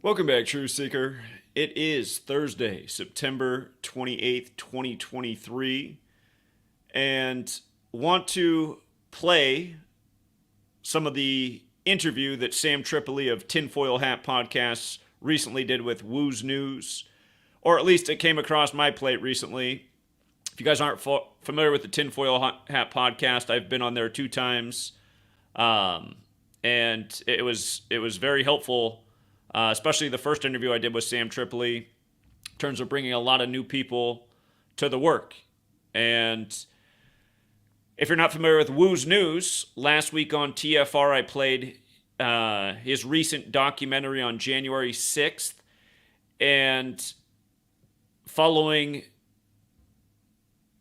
Welcome back, Truth Seeker. It is Thursday, September 28th, 2023, and want to play some of the interview that Sam Tripoli of Tinfoil Hat Podcasts recently did with Woo's News, or at least it came across my plate recently. If you guys aren't familiar with the Tinfoil Hat Podcast, I've been on there 2 times, and it was very helpful. Especially the first interview I did with Sam Tripoli, in terms of bringing a lot of new people to the work. And if you're not familiar with Woo's News, last week on TFR I played his recent documentary on January 6th. And following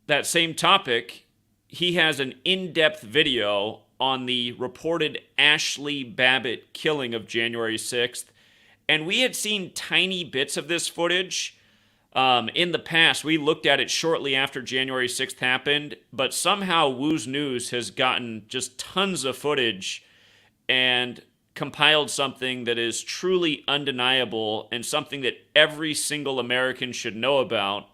that same topic, he has an in-depth video on the reported Ashley Babbitt killing of January 6th. And we had seen tiny bits of this footage in the past. We looked at it shortly after January 6th happened, but somehow Woo's News has gotten just tons of footage and compiled something that is truly undeniable and something that every single American should know about.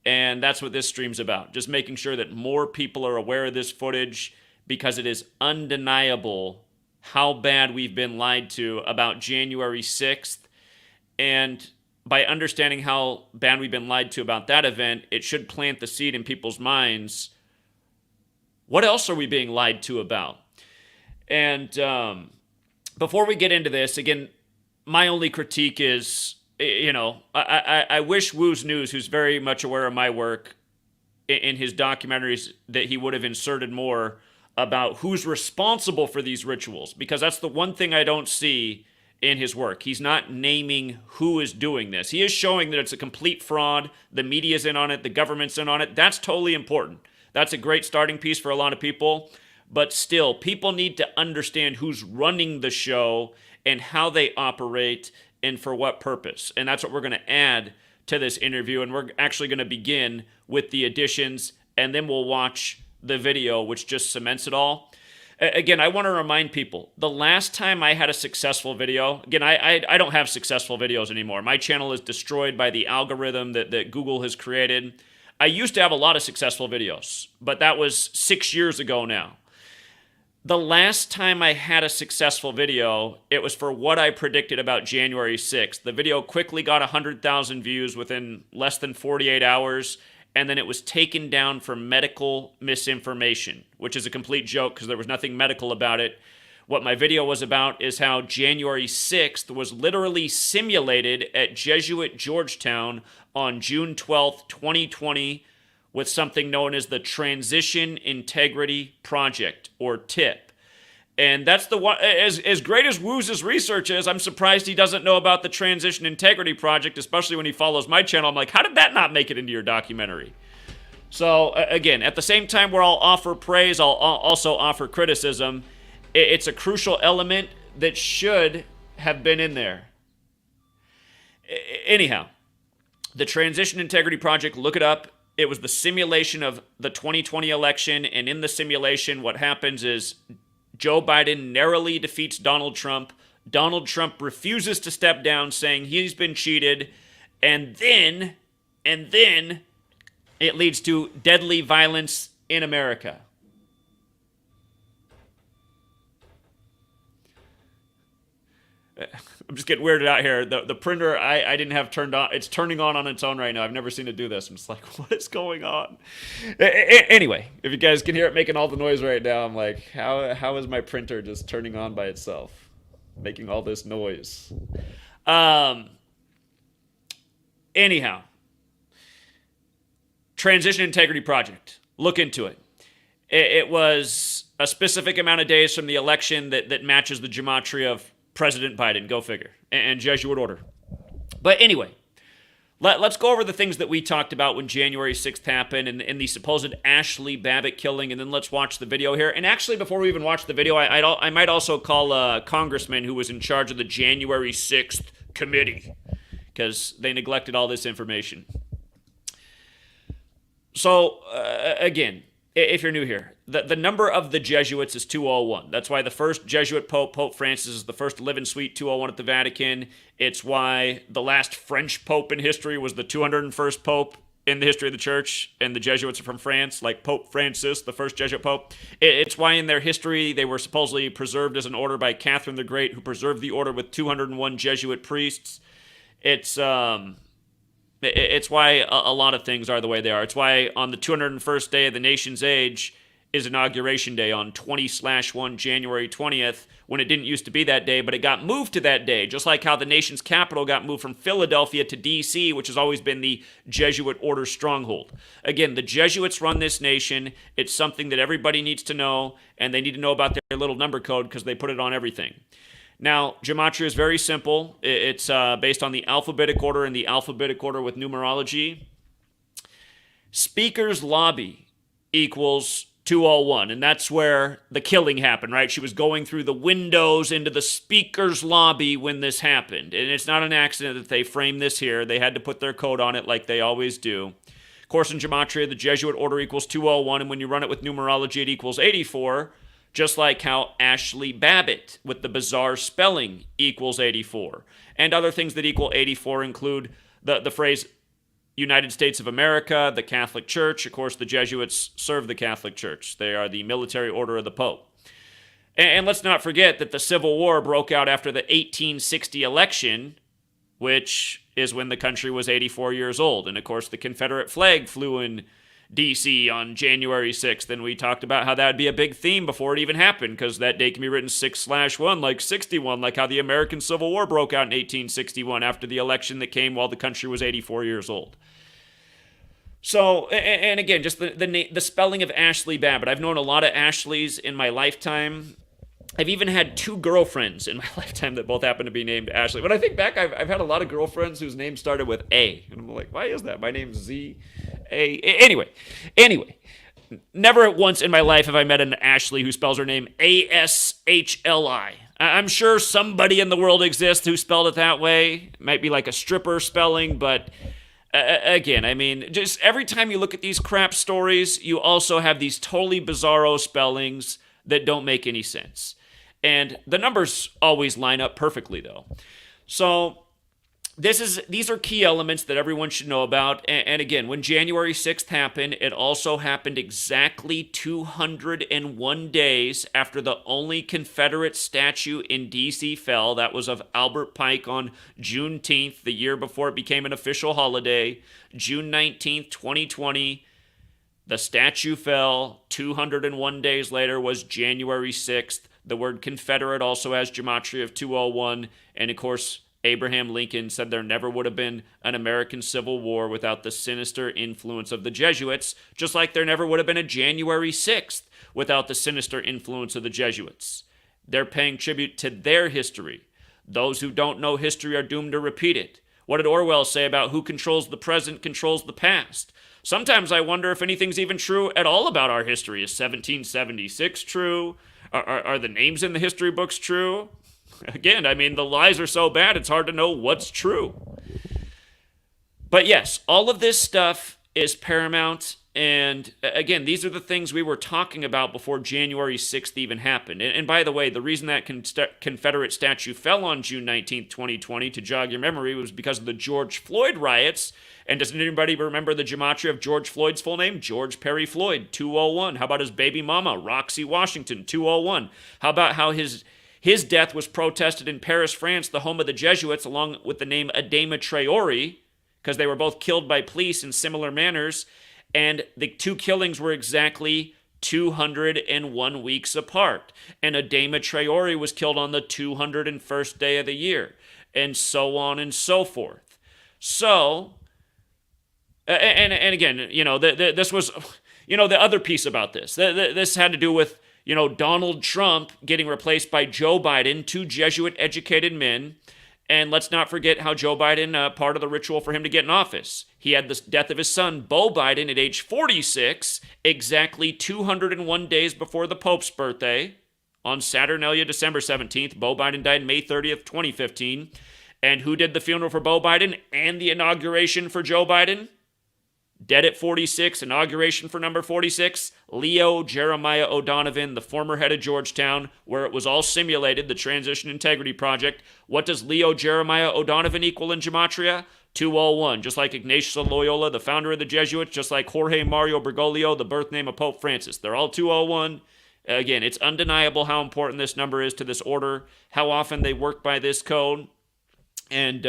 And that's what this stream's about, just making sure that more people are aware of this footage, because it is undeniable how bad we've been lied to about January 6th. And by understanding how bad we've been lied to about that event, it should plant the seed in people's minds. What else are we being lied to about? And before we get into this, again, my only critique is, I wish Woo's News, who's very much aware of my work in his documentaries, that he would have inserted more about who's responsible for these rituals, because that's the one thing I don't see in his work. He's not naming who is doing this. He is showing that it's a complete fraud. The media's in on it. The government's in on it. That's totally important. That's a great starting piece for a lot of people. But still, people need to understand who's running the show and how they operate and for what purpose. And that's what we're going to add to this interview. And we're actually going to begin with the additions, and then we'll watch the video, which just cements it all. Again, I want to remind people, the last time I had a successful video, again, I don't have successful videos anymore. My channel is destroyed by the algorithm that Google has created. I used to have a lot of successful videos, but that was 6 years ago now. The last time I had a successful video, it was for what I predicted about January 6th. The video quickly got 100,000 views within less than 48 hours. And then it was taken down for medical misinformation, which is a complete joke because there was nothing medical about it. What my video was about is how January 6th was literally simulated at Jesuit Georgetown on June 12th, 2020, with something known as the Transition Integrity Project, or TIP. And that's the one, as great as Woo's research is, I'm surprised he doesn't know about the Transition Integrity Project, especially when he follows my channel. I'm like, how did that not make it into your documentary? So again, at the same time where I'll offer praise, I'll also offer criticism. It's a crucial element that should have been in there. Anyhow, the Transition Integrity Project, look it up. It was the simulation of the 2020 election, and in the simulation, what happens is Joe Biden narrowly defeats Donald Trump. Donald Trump refuses to step down, saying he's been cheated. And then it leads to deadly violence in America. I'm just getting weirded out here. The printer I didn't have turned on. It's turning on its own right now. I've never seen it do this. I'm just like, what is going on? Anyway, if you guys can hear it making all the noise right now, I'm like, how is my printer just turning on by itself, making all this noise? Anyhow, Transition Integrity Project. Look into it. It was a specific amount of days from the election that matches the gematria of President Biden, go figure, and Jesuit order. But anyway, let's go over the things that we talked about when January 6th happened and the supposed Ashley Babbitt killing, and then let's watch the video here. And actually, before we even watch the video, I might also call a congressman who was in charge of the January 6th committee, because they neglected all this information. So, again, if you're new here, the number of the Jesuits is 201. That's why the first Jesuit Pope, Pope Francis, is the first to live in Suite 201 at the Vatican. It's why the last French Pope in history was the 201st Pope in the history of the church, and the Jesuits are from France, like Pope Francis, the first Jesuit Pope. It's why in their history they were supposedly preserved as an order by Catherine the Great, who preserved the order with 201 Jesuit priests. It's why a lot of things are the way they are. It's why on the 201st day of the nation's age is Inauguration Day on 20/1 January 20th, when it didn't used to be that day, but it got moved to that day, just like how the nation's capital got moved from Philadelphia to D.C., which has always been the Jesuit order stronghold. Again, the Jesuits run this nation. It's something that everybody needs to know, and they need to know about their little number code because they put it on everything. Now, Gematria is very simple. It's based on the alphabetic order and the alphabetic order with numerology. Speaker's lobby equals 201, and that's where the killing happened, right? She was going through the windows into the speaker's lobby when this happened, and it's not an accident that they framed this here. They had to put their code on it like they always do. Of course, in Gematria, the Jesuit order equals 201, and when you run it with numerology, it equals 84, just like how Ashley Babbitt, with the bizarre spelling, equals 84. And other things that equal 84 include the phrase United States of America, the Catholic Church. Of course, the Jesuits serve the Catholic Church. They are the military order of the Pope. And let's not forget that the Civil War broke out after the 1860 election, which is when the country was 84 years old. And of course, the Confederate flag flew in D.C. on January 6th, and we talked about how that would be a big theme before it even happened, because that day can be written 6/1, like 61, like how the American Civil War broke out in 1861 after the election that came while the country was 84 years old. So, and again, just the spelling of Ashley Babbitt. I've known a lot of Ashleys in my lifetime. I've even had 2 girlfriends in my lifetime that both happen to be named Ashley. When I think back, I've had a lot of girlfriends whose names started with A. And I'm like, why is that? My name's Z. A. Anyway. Never once in my life have I met an Ashley who spells her name A-S-H-L-I. I'm sure somebody in the world exists who spelled it that way. It might be like a stripper spelling, but again, I mean, just every time you look at these crap stories, you also have these totally bizarro spellings that don't make any sense. And the numbers always line up perfectly, though. So these are key elements that everyone should know about. And again, when January 6th happened, it also happened exactly 201 days after the only Confederate statue in D.C. fell. That was of Albert Pike on Juneteenth, the year before it became an official holiday. June 19th, 2020. The statue fell. 201 days later was January 6th. The word Confederate also has gematria of 201. And of course, Abraham Lincoln said there never would have been an American Civil War without the sinister influence of the Jesuits, just like there never would have been a January 6th without the sinister influence of the Jesuits. They're paying tribute to their history. Those who don't know history are doomed to repeat it. What did Orwell say about who controls the present controls the past? Sometimes I wonder if anything's even true at all about our history. Is 1776 true? Are the names in the history books true? Again, I mean, the lies are so bad, it's hard to know what's true. But yes, all of this stuff is paramount. And again, these are the things we were talking about before January 6th even happened. And by the way, the reason that Confederate statue fell on June 19th, 2020, to jog your memory, was because of the George Floyd riots. And does anybody remember the gematria of George Floyd's full name? George Perry Floyd, 201. How about his baby mama, Roxy Washington, 201? How about how his death was protested in Paris, France, the home of the Jesuits, along with the name Adama Traore, because they were both killed by police in similar manners, and the 2 killings were exactly 201 weeks apart. And Adama Traore was killed on the 201st day of the year, and so on and so forth. So, and again, you know, this was, you know, the other piece about this. This had to do with, you know, Donald Trump getting replaced by Joe Biden, 2 Jesuit-educated men. And let's not forget how Joe Biden, part of the ritual for him to get in office, he had the death of his son, Beau Biden, at age 46, exactly 201 days before the Pope's birthday. On Saturnalia, December 17th, Beau Biden died May 30th, 2015. And who did the funeral for Beau Biden and the inauguration for Joe Biden? Dead at 46, inauguration for number 46, Leo Jeremiah O'Donovan, the former head of Georgetown, where it was all simulated, the Transition Integrity Project. What does Leo Jeremiah O'Donovan equal in Gematria? 201, just like Ignatius of Loyola, the founder of the Jesuits, just like Jorge Mario Bergoglio, the birth name of Pope Francis. They're all 201. Again, it's undeniable how important this number is to this order, how often they work by this code. And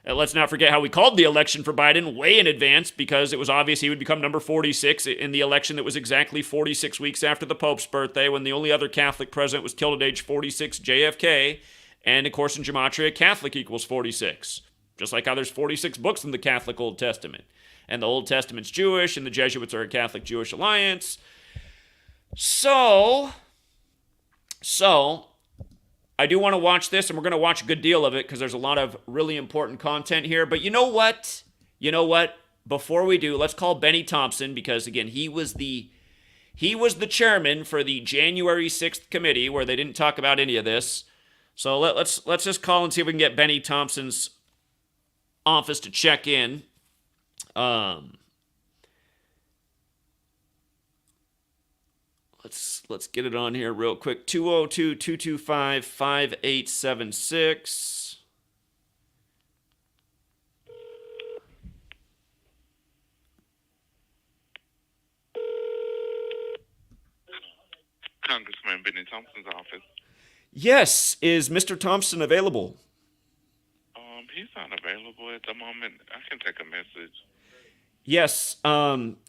let's not forget how we called the election for Biden way in advance, because it was obvious he would become number 46 in the election that was exactly 46 weeks after the Pope's birthday, when the only other Catholic president was killed at age 46, JFK. And, of course, in Gematria, Catholic equals 46. Just like how there's 46 books in the Catholic Old Testament. And the Old Testament's Jewish, and the Jesuits are a Catholic-Jewish alliance. So, I do want to watch this, and we're going to watch a good deal of it, because there's a lot of really important content here. But you know what? Before we do, let's call Benny Thompson, because, again, he was the chairman for the January 6th committee, where they didn't talk about any of this. So let's just call and see if we can get Benny Thompson's office to check in. Let's get it on here real quick. 202-225-5876. Congressman Benny Thompson's office. Yes, is Mr. Thompson available? He's not available at the moment. I can take a message. Yes,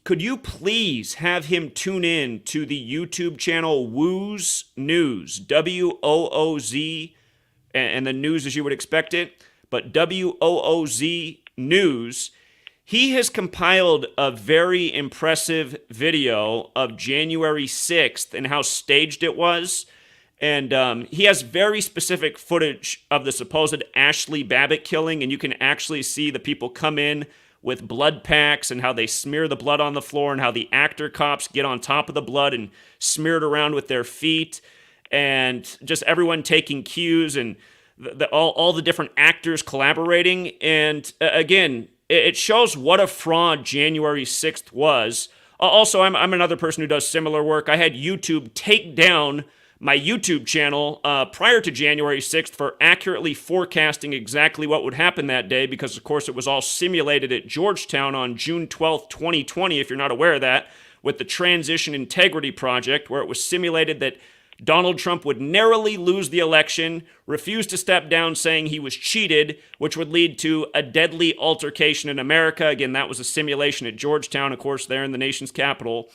could you please have him tune in to the YouTube channel Wooz News, W-O-O-Z, and the news as you would expect it, but W-O-O-Z News. He has compiled a very impressive video of January 6th and how staged it was. And he has very specific footage of the supposed Ashley Babbitt killing, and you can actually see the people come in with blood packs and how they smear the blood on the floor, and how the actor cops get on top of the blood and smear it around with their feet, and just everyone taking cues, and all the different actors collaborating. And again, it shows what a fraud January 6th was. Also, I'm another person who does similar work. I had YouTube take down my YouTube channel prior to January 6th for accurately forecasting exactly what would happen that day, because, of course, it was all simulated at Georgetown on June 12th, 2020, if you're not aware of that, with the Transition Integrity Project, where it was simulated that Donald Trump would narrowly lose the election, refuse to step down saying he was cheated, which would lead to a deadly altercation in America. Again, that was a simulation at Georgetown, of course, there in the nation's capital.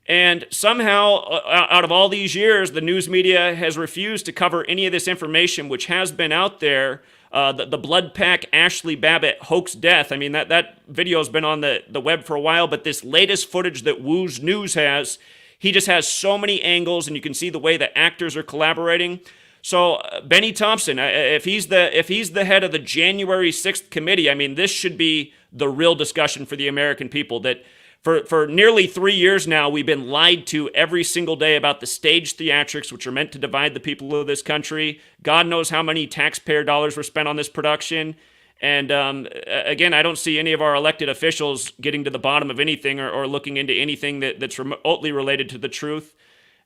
And somehow, out of all these years, the news media has refused to cover any of this information, which has been out there. The blood pack Ashley Babbitt hoax death. I mean, that video has been on the web for a while, but this latest footage that Wooz News has, he just has so many angles, and you can see the way the actors are collaborating. So Benny Thompson, if he's the head of the January 6th committee, I mean, this should be the real discussion for the American people. That For nearly 3 years now, we've been lied to every single day about the staged theatrics, which are meant to divide the people of this country. God knows how many taxpayer dollars were spent on this production. And again, I don't see any of our elected officials getting to the bottom of anything, or looking into anything that's remotely related to the truth.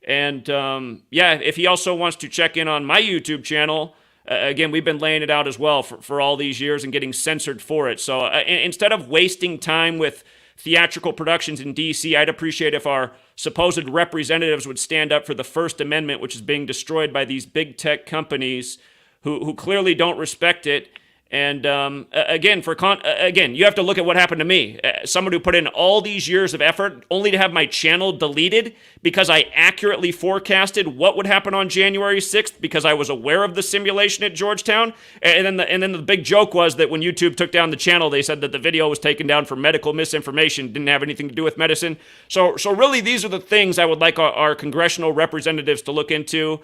And if he also wants to check in on my YouTube channel, again, we've been laying it out as well for all these years and getting censored for it. So instead of wasting time with theatrical productions in D.C., I'd appreciate if our supposed representatives would stand up for the First Amendment, which is being destroyed by these big tech companies who clearly don't respect it. And again, you have to look at what happened to me. Someone who put in all these years of effort only to have my channel deleted because I accurately forecasted what would happen on January 6th, because I was aware of the simulation at Georgetown. And then the big joke was that when YouTube took down the channel, they said that the video was taken down for medical misinformation, didn't have anything to do with medicine. So really, these are the things I would like our congressional representatives to look into.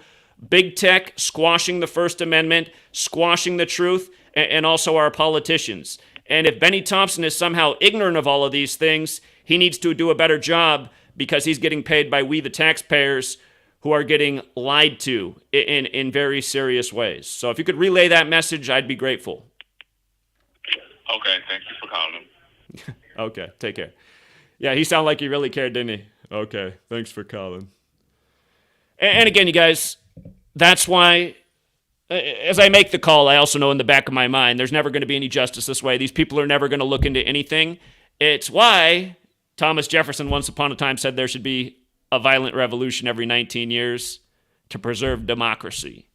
Big tech squashing the First Amendment, squashing the truth, and also our politicians. And if Benny Thompson is somehow ignorant of all of these things, he needs to do a better job, because he's getting paid by we the taxpayers, who are getting lied to in very serious ways. So if you could relay that message, I'd be grateful. Okay, thank you for calling. Okay, take care. Yeah, he sounded like he really cared, didn't he? Okay, thanks for calling. And again, you guys, that's why, as I make the call, I also know in the back of my mind, there's never going to be any justice this way. These people are never going to look into anything. It's why Thomas Jefferson once upon a time said there should be a violent revolution every 19 years to preserve democracy.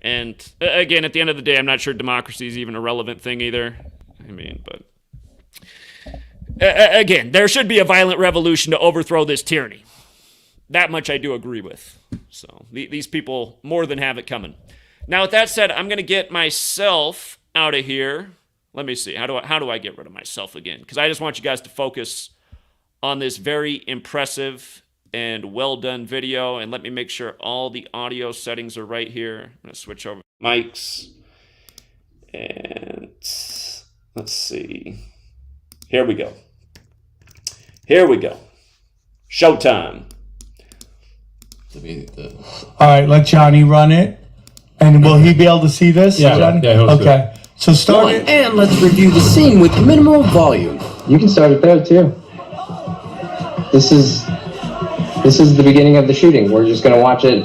And again, at the end of the day, I'm not sure democracy is even a relevant thing either. I mean, but again, there should be a violent revolution to overthrow this tyranny. That much I do agree with. So these people more than have it coming. Now, with that said, I'm going to get myself out of here. Let me see. How do I get rid of myself again? Because I just want you guys to focus on this very impressive and well done video. And let me make sure all the audio settings are right here. I'm going to switch over mics. And let's see. Here we go. Showtime. All right, let Johnny run it. And will he be able to see this? Yeah, Johnny? yeah, he'll see okay. So start it. And let's review the scene with minimal volume. You can start it there too. This is the beginning of the shooting. We're just gonna watch it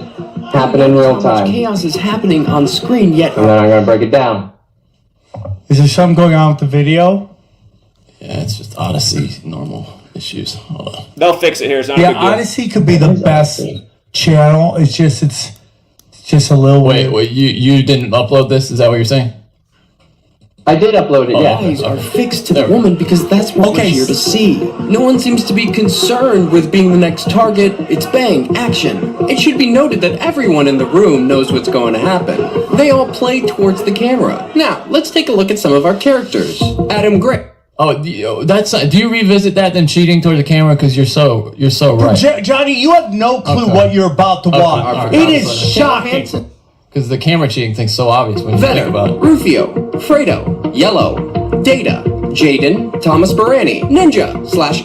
happen in real time. Chaos is happening on screen, yet And then I'm gonna break it down. Is there something going on with the video? Yeah, it's just Odyssey, normal issues. Hold on. They'll fix it here. It's not Yeah, a big deal. Odyssey could be the best channel. It's just a little weird. Wait, you didn't upload this? Is that what you're saying? I did upload it, yeah. eyes are fixed to the woman because that's what we're here to see. No one seems to be concerned with being the next target. It's bang, action. It should be noted that everyone in the room knows what's going to happen. They all play towards the camera. Now, let's take a look at some of our characters. Adam Gray. Oh, do you revisit that then cheating toward the camera because you're so right? Johnny, you have no clue what you're about to watch. It is shocking. Because the camera cheating thing's so obvious when you think about it. Rufio, Fredo, Yellow, Data, Jaden, Thomas Barani, Ninja /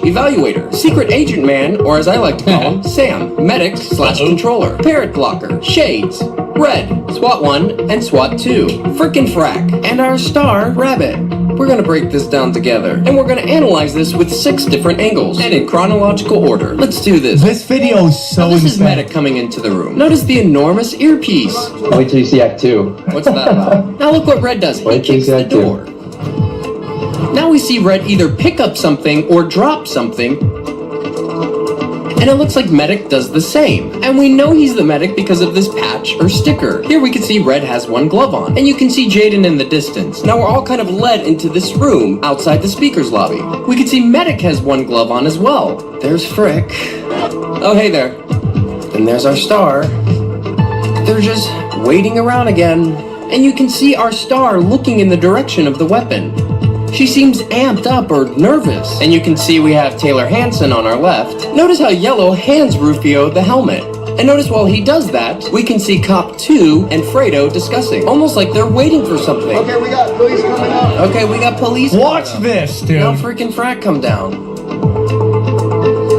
Evaluator, Secret Agent Man, or as I like to call him, Sam, Medic / Controller, Parrot Blocker, Shades, Red, SWAT 1 and SWAT 2, Frickin' Frack, and our star, Rabbit. We're gonna break this down together, and we're gonna analyze this with 6 different angles, and in chronological order. Let's do this. This video is so This is insane. Medic coming into the room. Notice the enormous earpiece. Wait till you see Act 2. What's that about? Now look what Red does. He Wait till you kicks see the Act 2. door. Now we see Red either pick up something or drop something, and it looks like Medic does the same. And we know he's the Medic because of this patch or sticker. Here we can see Red has one glove on, and you can see Jaden in the distance. Now we're all kind of led into this room outside the speaker's lobby. We can see Medic has one glove on as well. There's Frick. Oh, hey there. And there's our star. They're just waiting around again. And you can see our star looking in the direction of the weapon. She seems amped up or nervous. And you can see we have Taylor Hansen on our left. Notice how Yellow hands Rufio the helmet. And notice while he does that, we can see Cop 2 and Fredo discussing. Almost like they're waiting for something. Okay, we got police coming up. Okay, we got police. Watch this, dude. Now freaking Frack come down.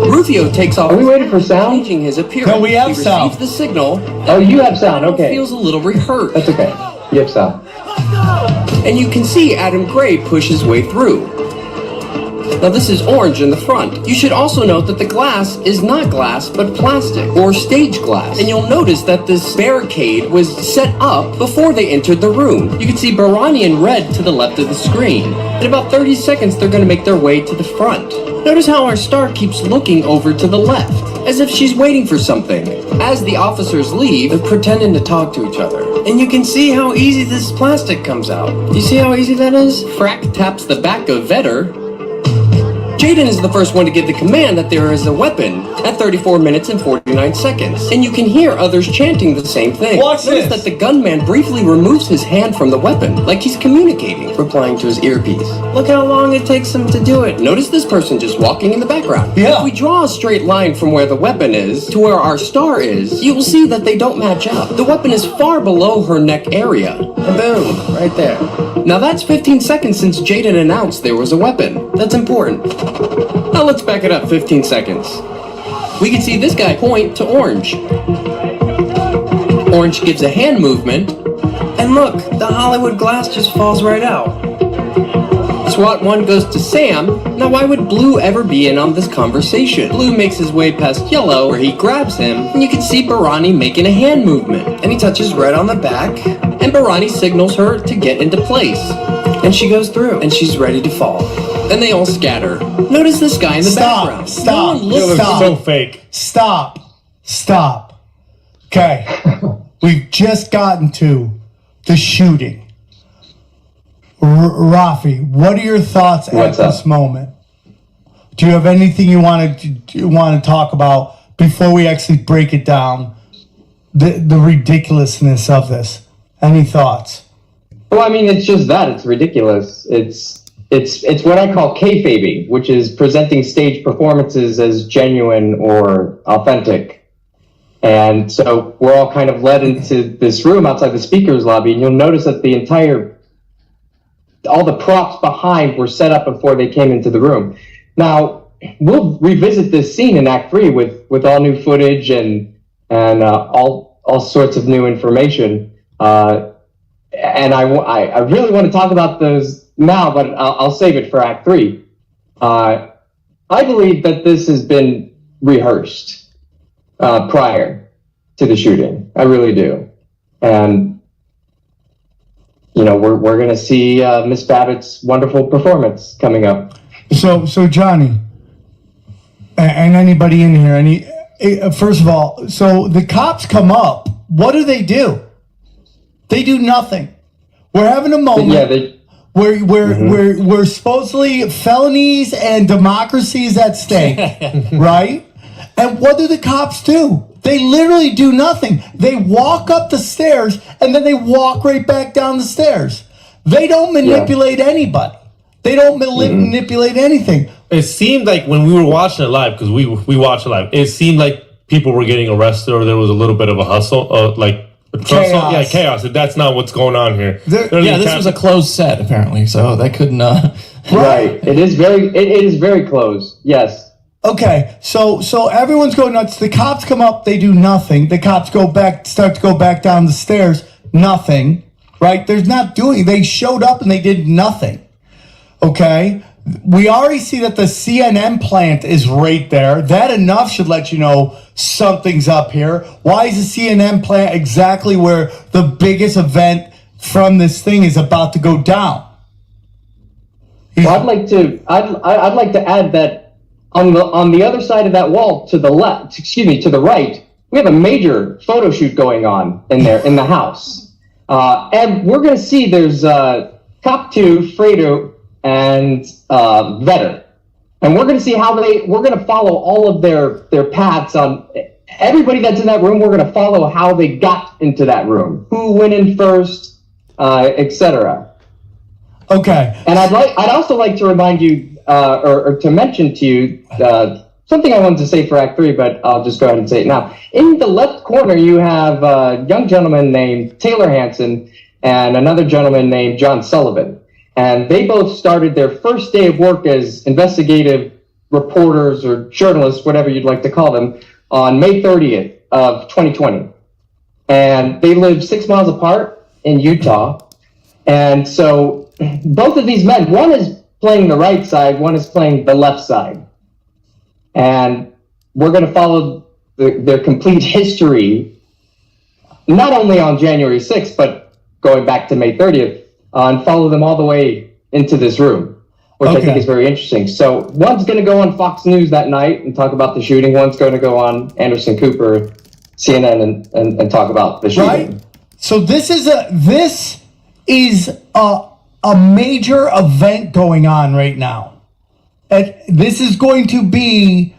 Rufio takes off. Are we waiting for sound? Changing his appearance. No, we have he sound. receives the signal. Oh, you have sound, okay. Feels a little rehearsed. That's okay. You have sound. And you can see Adam Gray push his way through. Now this is orange in the front. You should also note that the glass is not glass, but plastic, or stage glass. And you'll notice that this barricade was set up before they entered the room. You can see Barani in red to the left of the screen. In about 30 seconds, they're gonna make their way to the front. Notice how our star keeps looking over to the left, as if she's waiting for something. As the officers leave, they're pretending to talk to each other. And you can see how easy this plastic comes out. You see how easy that is? Frack taps the back of Vetter. Jaden is the first one to give the command that there is a weapon at 34 minutes and 49 seconds. And you can hear others chanting the same thing. Watch Notice this. that the gunman briefly removes his hand from the weapon, like he's communicating, replying to his earpiece. Look how long it takes him to do it. Notice this person just walking in the background. Yeah. If we draw a straight line from where the weapon is to where our star is, you will see that they don't match up. The weapon is far below her neck area. And boom, right there. Now that's 15 seconds since Jaden announced there was a weapon. That's important. Now let's back it up 15 seconds. We can see this guy point to Orange. Orange gives a hand movement, and look, the Hollywood glass just falls right out. SWAT 1 goes to Sam. Now, why would Blue ever be in on this conversation? Blue makes his way past Yellow, where he grabs him, and you can see Barani making a hand movement. And he touches Red on the back, and Barani signals her to get into place. And she goes through, and she's ready to fall. Then they all scatter. Notice this guy in the background. Stop. No one looks Stop. So fake. Stop. Okay. We've just gotten to the shooting. Rafi, what are your thoughts What's at up? this moment? Do you have anything you want to talk about before we actually break it down? The ridiculousness of this. Any thoughts? Well, I mean, it's just that. It's ridiculous. It's what I call kayfabing, which is presenting stage performances as genuine or authentic. And so we're all kind of led into this room outside the speaker's lobby, and you'll notice that all the props behind were set up before they came into the room. Now, we'll revisit this scene in Act 3 with all new footage and all sorts of new information. And I really want to talk about those now, but I'll save it for Act 3. I believe that this has been rehearsed prior to the shooting. I really do. And we're going to see Miss Babbitt's wonderful performance coming up. So Johnny, and anybody in here, first of all, so the cops come up. What do? They do nothing. We're having a moment. Yeah, where supposedly felonies and democracy is at stake, right? And what do the cops do? They literally do nothing. They walk up the stairs and then they walk right back down the stairs. They don't manipulate anybody. They don't manipulate anything. It seemed like when we were watching it live, because we watched it live, it seemed like people were getting arrested or there was a little bit of a hustle, Chaos. Yeah, chaos. That's not what's going on here. This was a closed set apparently, so that couldn't. Right. It is very close. Yes. Okay, so everyone's going nuts. The cops come up, they do nothing. The cops start to go back down the stairs, nothing. Right? They showed up and they did nothing. Okay? We already see that the CNN plant is right there. That enough should let you know something's up here. Why is the CNN plant exactly where the biggest event from this thing is about to go down? Well, I'd like to add that on the other side of that wall to the right, we have a major photo shoot going on in the house. And we're going to see there's Cop 2, Fredo, and Vetter. And we're going to see we're going to follow all of their paths on everybody that's in that room. We're going to follow how they got into that room, who went in first, etc. Okay. And I'd also like to remind you, or to mention to you, something I wanted to say for Act 3, but I'll just go ahead and say it now. In the left corner, you have a young gentleman named Taylor Hanson and another gentleman named John Sullivan. And they both started their first day of work as investigative reporters or journalists, whatever you'd like to call them, on May 30th of 2020. And they live 6 miles apart in Utah. And so both of these men, one is playing the right side, one is playing the left side. And we're going to follow their complete history, not only on January 6th, but going back to May 30th, and follow them all the way into this room, which I think is very interesting. So one's going to go on Fox News that night and talk about the shooting. One's going to go on Anderson Cooper, CNN, and talk about the shooting. Right? So this is a major event going on right now. And this is going to be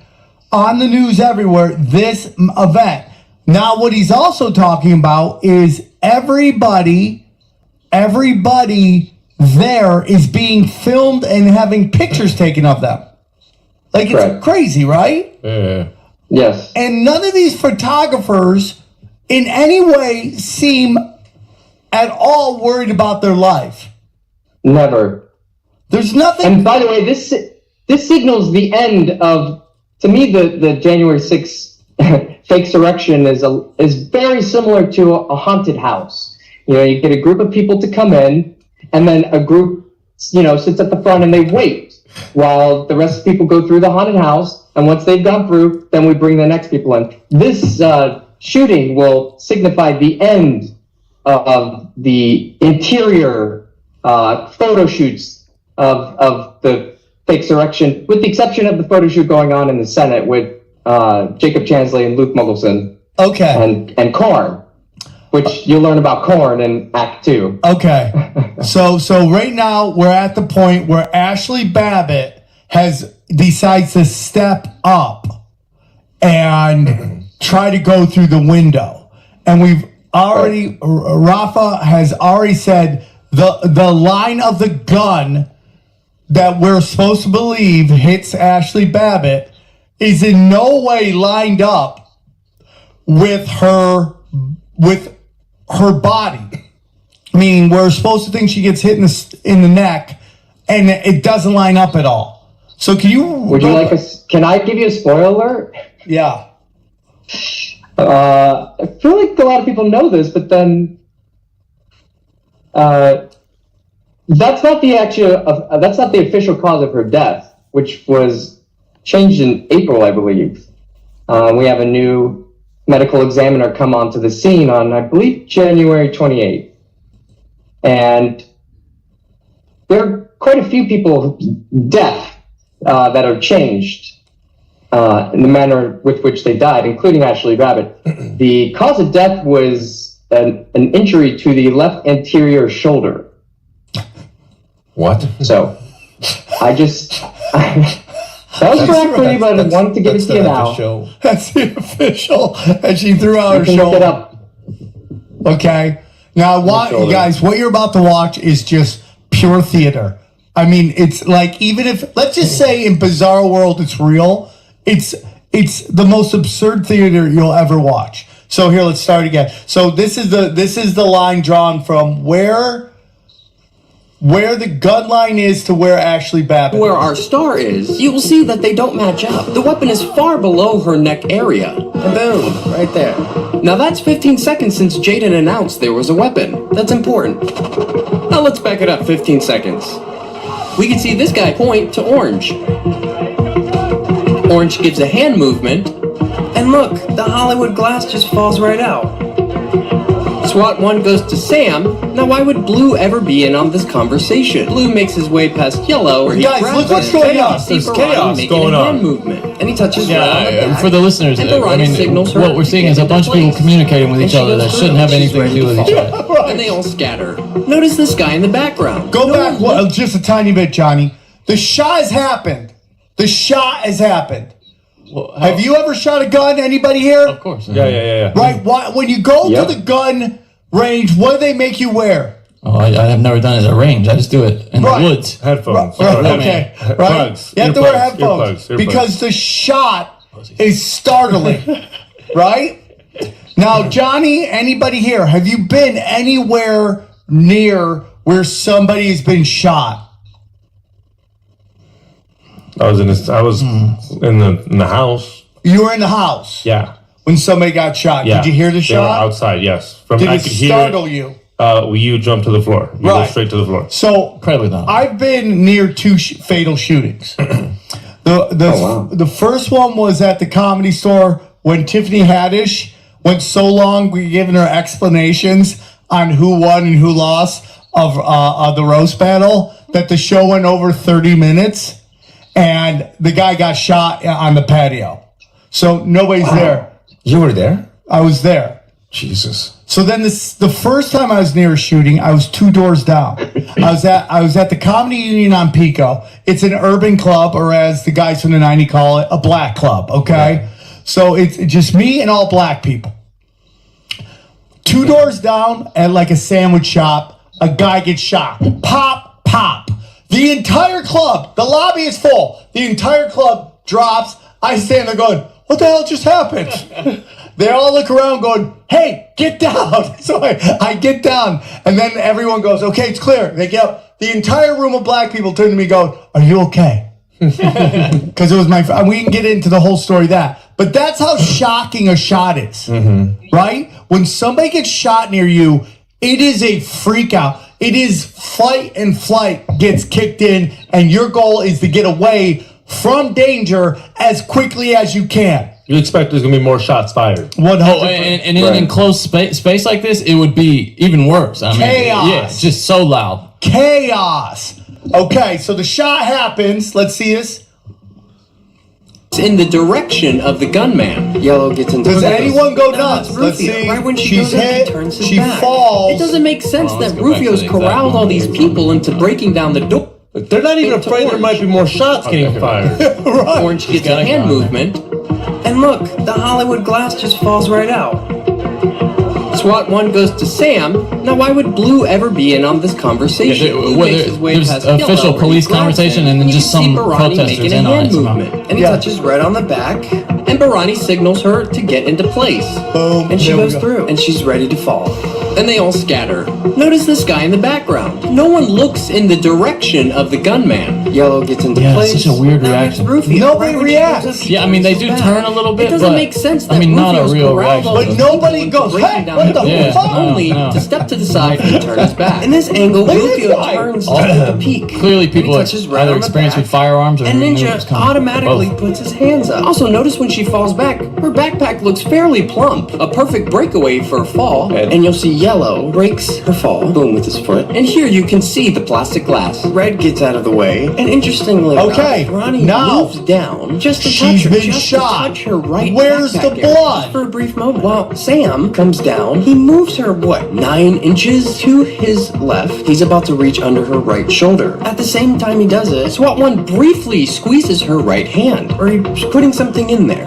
on the news everywhere, this event. Now, what he's also talking about is everybody there is being filmed and having pictures taken of them. Like, it's crazy, right? Yeah. Yes. And none of these photographers in any way seem at all worried about their life. Never. There's nothing. And by the way, this signals the end of, to me, the January 6th fake insurrection is very similar to a haunted house. You know, you get a group of people to come in, and then a group sits at the front and they wait while the rest of the people go through the haunted house. And once they've gone through, then we bring the next people in. This shooting will signify the end of the interior photo shoots of the fake insurrection, with the exception of the photo shoot going on in the Senate with Jacob Chansley and Luke Muggleson. Okay. And Korn, which you'll learn about Korn in Act 2. Okay. So right now we're at the point where Ashley Babbitt decides to step up and try to go through the window. And we've already, Rafa has already said the line of the gun that we're supposed to believe hits Ashley Babbitt is in no way lined up with her body. Meaning we're supposed to think she gets hit in the neck, and it doesn't line up at all. So can you? Can I give you a spoiler alert? Yeah. I feel like a lot of people know this, but then that's not the official cause of her death, which was changed in April, I believe. We have a new medical examiner come onto the scene on, I believe, January 28th. And there are quite a few people deaf that are changed in the manner with which they died, including Ashley Babbitt. The cause of death was an injury to the left anterior shoulder. What? So, that was for Act 3, but I wanted to give it to you now. That's the official. And she threw out her You can look it shoulder. up. Okay. Now, you guys, what you're about to watch is just pure theater. I mean, it's like, even if, let's just say in Bizarro World it's real, it's the most absurd theater you'll ever watch. So here, let's start again. So this is the line drawn from where the gun line is to where Ashley Babbitt Where is. our star is, you will see that they don't match up. The weapon is far below her neck area. And boom, right there. Now that's 15 seconds since Jaden announced there was a weapon. That's important. Now let's back it up 15 seconds. We can see this guy point to Orange. Orange gives a hand movement, and look, the Hollywood glass just falls right out. SWAT 1 goes to Sam. Now why would Blue ever be in on this conversation? Blue makes his way past Yellow, where he Guys, grabs look what's him. going on. You see There's Ferrari chaos making going a on. hand movement, and he touches her on the Yeah, back. for the listeners, And I Ferrari signals her what we're seeing is a bunch of people communicating with And each she other goes that through, shouldn't have she's anything to ready do with each fall. other. Right. And they all scatter. Notice this guy in the background. Go No back one just a tiny bit, Johnny. The shot has happened. Well, Have you ever shot a gun? Anybody here? Of course. Yeah. Right. When you go Yep. to the gun range, what do they make you wear? Oh, I have never done it at range. I just do it in Right. the woods. Headphones. Okay. Right. Plugs. You have to wear Earplugs, headphones earplugs. because the shot is startling. Right. Now, Johnny, anybody here? Have you been anywhere near where somebody has been shot? I was in the house. You were in the house Yeah. when somebody got shot. Yeah. Did you hear the They were shot? outside, yes. Did I it could hear startle you? you jump to the floor. You go Right. straight to the floor. So Incredibly not. I've been near two fatal shootings. The first one was at the Comedy Store when Tiffany Haddish went so long we were giving her explanations on who won and who lost of the roast battle that the show went over 30 minutes and the guy got shot on the patio. So nobody's there. You were there? I was there. Jesus. So then the first time I was near a shooting, I was 2 doors down. I was at the Comedy Union on Pico. It's an urban club, or as the guys from the 90s call it, a black club, okay? Yeah. So it's just me and all black people. 2 doors down at like a sandwich shop, a guy gets shot. Pop, pop. The entire club, the lobby is full. The entire club drops. I stand there going, what the hell just happened? They all look around going, hey, get down. So I get down. And then everyone goes, okay, it's clear. They get up. The entire room of black people turn to me going, are you okay? Because it was we can get into the whole story of that. But that's how shocking a shot is, right? When somebody gets shot near you, it is a freak out. It is fight and flight gets kicked in, and your goal is to get away from danger as quickly as you can. You expect there's gonna be more shots fired. 100%. Oh, and in an enclosed space like this, it would be even worse. I mean, Chaos. yeah, it's just so loud. Chaos. Okay, so the shot happens. Let's see this. in the direction of the gunman. Yellow gets into Does focus. anyone go No, nuts? it's Let's Rufio. see. Right when she She's goes up, hit. he turns his She back. falls. It doesn't make sense let's that go back to Rufio's the exact corralled all moment. these people into breaking down the door. They're not even To afraid there Orange. might be more shots getting fired. Orange gets got a a hand gun. movement, and look, the Hollywood glass just falls right out. SWAT 1 goes to Sam. Now, why would Blue ever be in on this conversation? Blue makes his way there's past official Yellow, where he police grabs conversation him, and then you just can see some Barani protesters making a in on hand it somehow. movement, and he Yeah. touches Red on the back, and Barani signals her to get into place. Boom. And she There we goes go. through, and she's ready to fall. And they all scatter. Notice this guy in the background. No one looks in the direction of the gunman. Yellow gets into Yeah, place. it's such a weird Now reaction. it's Rufio. Nobody Right when she goes reacts. up, he Yeah, I mean, they turns do his turn back. a little bit, It doesn't but, make sense that I mean, not a Rufio's real corralled reaction. all But these nobody people goes, breaking hey, down what the doors, fuck? only No. to step to the side and turn his back. In this angle, Look at this Rufio guy. turns to take a peek. Clearly, And he people touches Red either on the experienced back, with firearms or and knew it was Ninja coming. automatically Both. puts his hands up. Also, notice when she falls back, her backpack looks fairly plump. A perfect breakaway for a fall. And you'll see Yellow breaks her fall, boom, with his foot. And here you can see the plastic glass. Red gets out of the way. And interestingly Okay, enough, Ronnie now moves down just to she's touch her, been just shot. to touch her right Where's backpack the area, blood? just for a brief moment. While Sam comes down, he moves her, 9 inches to his left. He's about to reach under her right shoulder. At the same time he does it, SWAT 1 briefly squeezes her right hand, or he's putting something in there.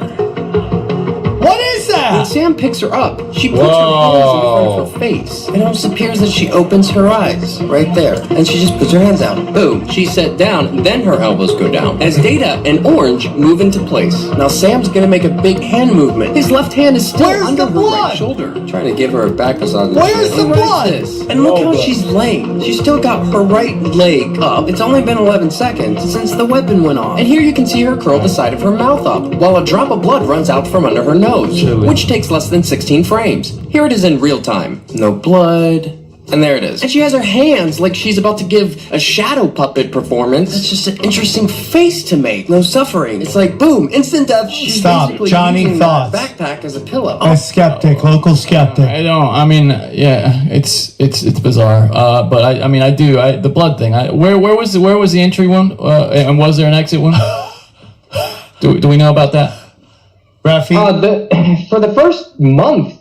What is When that? Sam picks her up, she puts her hands in front of her face. It almost appears that she opens her eyes right there. And she just puts her hands out. Boom. She's set down, then her elbows go down. As Data and Orange move into place. Now Sam's gonna make a big hand movement. His left hand is still Where's under the her blood? right shoulder. Trying to give her a back massage. Where's the And what is blood? this? And look how she's laying. She's still got her right leg up. It's only been 11 seconds since the weapon went off. And here you can see her curl the side of her mouth up, while a drop of blood runs out from under her nose, which takes less than 16 frames. Here it is in real time. No blood. And there it is. And she has her hands like she's about to give a shadow puppet performance. It's just an interesting face to make. No suffering. It's like, boom, instant death. She's Stop. basically Johnny, using thoughts? that backpack as a pillow. A skeptic, local skeptic. I don't. I mean, yeah, it's bizarre. But I mean, I do. The blood thing. Where was the entry one? And was there an exit one? Do we know about that? Rafi? For the first month,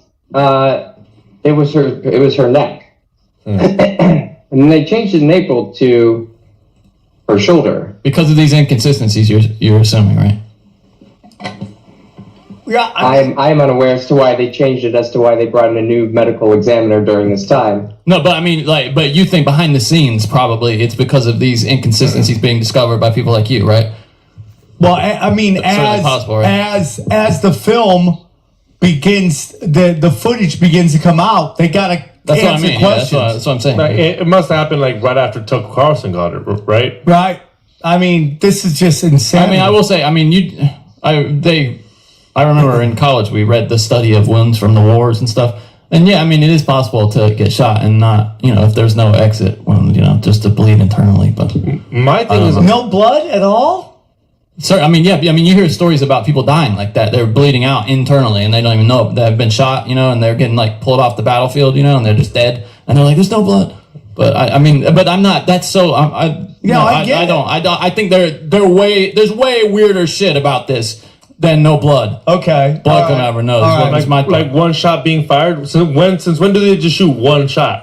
it was her neck, and then they changed it in April to her shoulder. Because of these inconsistencies, you're assuming, right? Yeah, I'm unaware as to why they changed it, as to why they brought in a new medical examiner during this time. No, but I mean, but you think behind the scenes, probably it's because of these inconsistencies being discovered by people like you, right? well, I mean, certainly possible, right? as the film begins, the footage begins to come out, they gotta That's what I answer mean. Yeah, questions. that's what I'm saying. Like, it must happen like right after Tucker Carlson got it, right? Right? I mean, this is just insane. I mean, I will say, I mean, I remember in college we read the study of wounds from the wars and stuff. And yeah, I mean, it is possible to get shot and not, if there's no exit wound, just to bleed internally. But My thing is, no blood at all? sir, I mean, yeah, I mean, you hear stories about people dying like that. They're bleeding out internally and they don't even know they've been shot, and they're getting like pulled off the battlefield, and they're just dead. And they're like, there's no blood. But I mean, but I'm not. That's so. I get it. don't. I think there's way weirder shit about this than no blood. Okay. Blood all can right. never know. All right. That's my point. like one shot being fired. Since when do they just shoot one shot?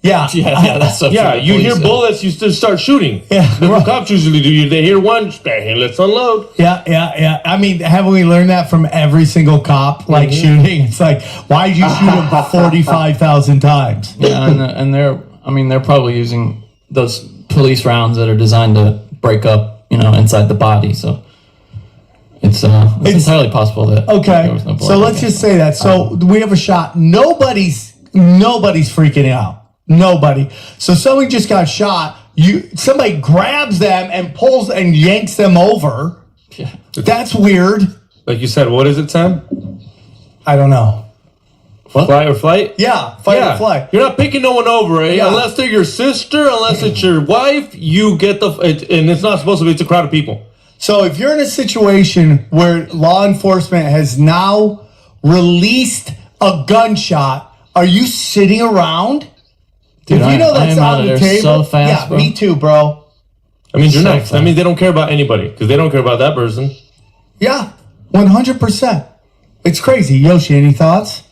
Yeah. yeah, that's so Yeah, true. you hear Police, bullets, you still start shooting. Yeah, The right. cops usually do. They hear one, bang, let's unload. Yeah. I mean, haven't we learned that from every single cop, like shooting? It's like, why did you shoot him 45,000 times? Yeah, and they're probably using those police rounds that are designed to break up, inside the body. So it's entirely possible that there Okay, was no blood. so let's just say that. So we have a shot. Nobody's freaking out. Nobody. So somebody just got shot. Somebody grabs them and pulls and yanks them over. Yeah. That's weird. Like you said, what is it, Sam? I don't know. Flight or flight? Yeah, fight or flight. You're not picking no one over, eh? Yeah. Unless they're your sister, unless it's your wife, you get and it's not supposed to be, it's a crowd of people. So if you're in a situation where law enforcement has now released a gunshot, are you sitting around? Dude, if you know I that's am out on of the there table, so fast, yeah, bro. me too, bro. I mean, you're So next. I fast. mean, they don't care about anybody because they don't care about that person. Yeah, 100%. It's crazy. Yoshi, any thoughts?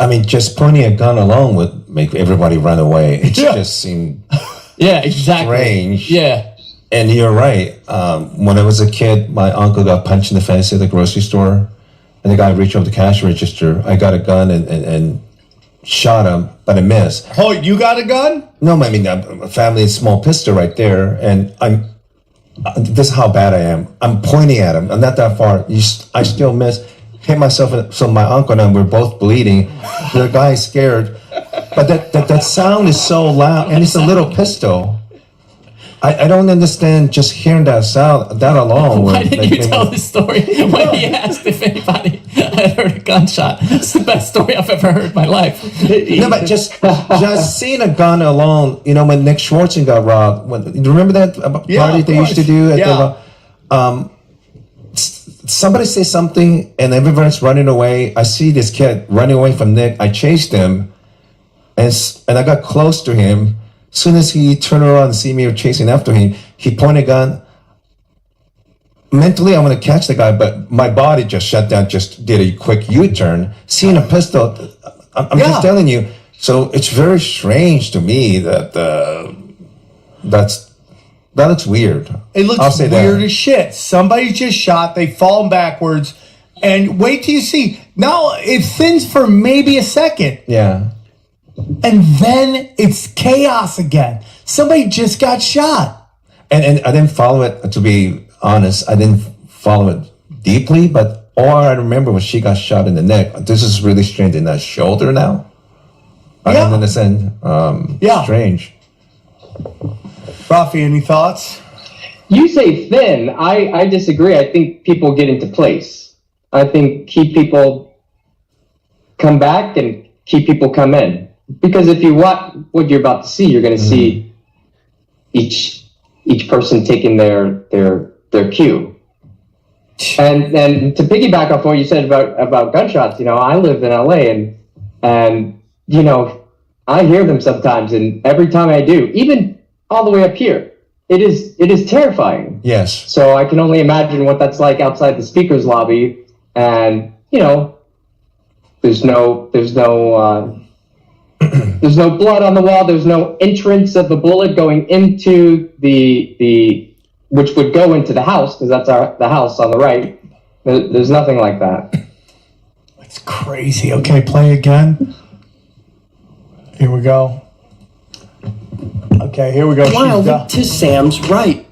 I mean, just pointing a gun alone would make everybody run away. It Yeah. just seemed Yeah, exactly. strange. Yeah. And you're right. When I was a kid, my uncle got punched in the face at the grocery store, and the guy reached over the cash register. I got a gun and shot him, but I missed. Oh, you got a gun? No, I mean, a family small pistol right there, and this is how bad I am. I'm pointing at him. I'm not that far. I still miss. Hit myself. So my uncle and I were both bleeding. The guy's scared, but that sound is so loud, and it's a little pistol. I don't understand just hearing that sound, that alone. Why didn't you tell this story when he asked if anybody had heard a gunshot? It's the best story I've ever heard in my life. No, but just seeing a gun alone, you know, when Nick Schwartzen got robbed, you remember that party they used to do at the somebody say something and everyone's running away. I see this kid running away from Nick. I chased him and I got close to him. As soon as he turned around and see me chasing after him, he pointed a gun. Mentally, I want to catch the guy, but my body just shut down, just did a quick U-turn. Seeing a pistol, I'm just telling you. So it's very strange to me that that looks weird. It looks I'll say weird that. as shit. Somebody just shot, they fall backwards, and wait till you see. Now it thins for maybe a second, Yeah. and then it's chaos again. Somebody just got shot. And I didn't follow it, to be honest. I didn't follow it deeply, but all I remember was she got shot in the neck. This is really strange in that shoulder now. I don't understand. Strange. Rafi, any thoughts? You say thin. I disagree. I think people get into place. I think keep people come back and keep people come in. Because if you watch what you're about to see, you're going to see each person taking their cue. And to piggyback off what you said about gunshots, you know, I live in LA and you know, I hear them sometimes, and every time I do, even all the way up here, it is terrifying. Yes. So I can only imagine what that's like outside the speaker's lobby, and you know, there's no there's no blood on the wall. There's no entrance of the bullet going into the which would go into the house, because that's the house on the right. There's nothing like that. It's crazy. Okay, play again. Here we go. Okay, here we go. While to Sam's right,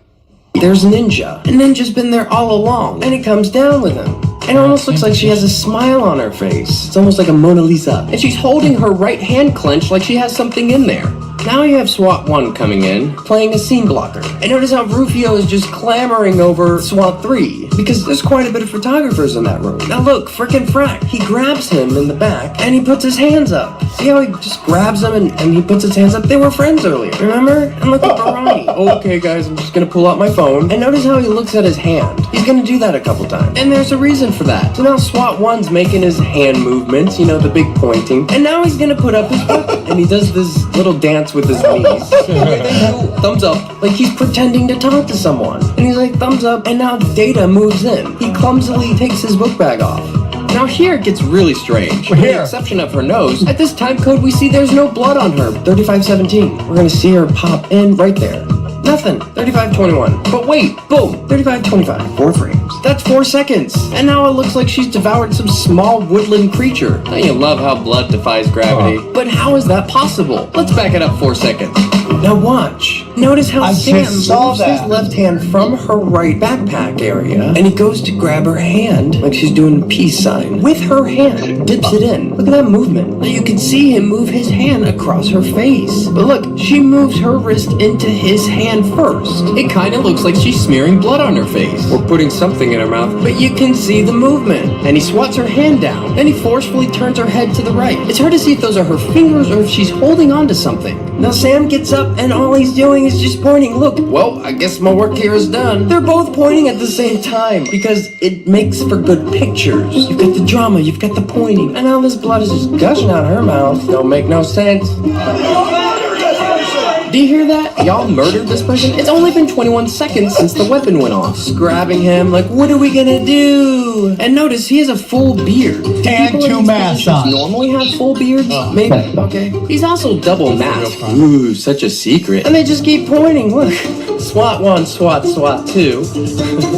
there's Ninja. And Ninja's been there all along, and it comes down with him. And it almost looks like she has a smile on her face. It's almost like a Mona Lisa. And she's holding her right hand clenched like she has something in there. Now you have SWAT 1 coming in, playing a scene blocker. And notice how Rufio is just clamoring over SWAT 3, because there's quite a bit of photographers in that room. Now look, frickin' Frack, he grabs him in the back, and he puts his hands up. See how he just grabs him and he puts his hands up? They were friends earlier, remember? And look at Barani. Okay guys, I'm just gonna pull out my phone. And notice how he looks at his hand. He's gonna do that a couple times. And there's a reason for that. So now SWAT 1's making his hand movements, you know, the big pointing. And now he's gonna put up his weapon. And he does this little dance with his knees. They do thumbs up, like he's pretending to talk to someone. And he's like, thumbs up, and now Data moves in. He clumsily takes his book bag off. Now here it gets really strange. With the exception of her nose, at this time code we see there's no blood on her. 3517. We're gonna see her pop in right there. Nothing. 3521. But wait, boom. 3525. 4 frames. That's 4 seconds. And now it looks like she's devoured some small woodland creature. Now you love how blood defies gravity. But how is that possible? Let's back it up 4 seconds. Now watch. Notice how I Sam just saw moves his that. left hand from her right backpack area, and he goes to grab her hand like she's doing a peace sign. With her hand, dips it in. Look at that movement. Now you can see him move his hand across her face. But look, she moves her wrist into his hand first. It kind of looks like she's smearing blood on her face, or putting something in her mouth, but you can see the movement. And he swats her hand down. Then he forcefully turns her head to the right. It's hard to see if those are her fingers or if she's holding on to something. Now Sam gets up and all he's doing is just pointing. Look, well, I guess my work here is done. They're both pointing at the same time because it makes for good pictures. You've got the drama, you've got the pointing, and now this blood is just gushing out her mouth. Don't make no sense. Do you hear that? Y'all murdered this person? It's only been 21 seconds since the weapon went off. Just grabbing him, like, what are we gonna do? And notice he has a full beard. Do And people in two these masks positions on. normally have full beards? Maybe. Okay. He's also double masked. Ooh, such a secret. And they just keep pointing. Look. SWAT 1, SWAT 2.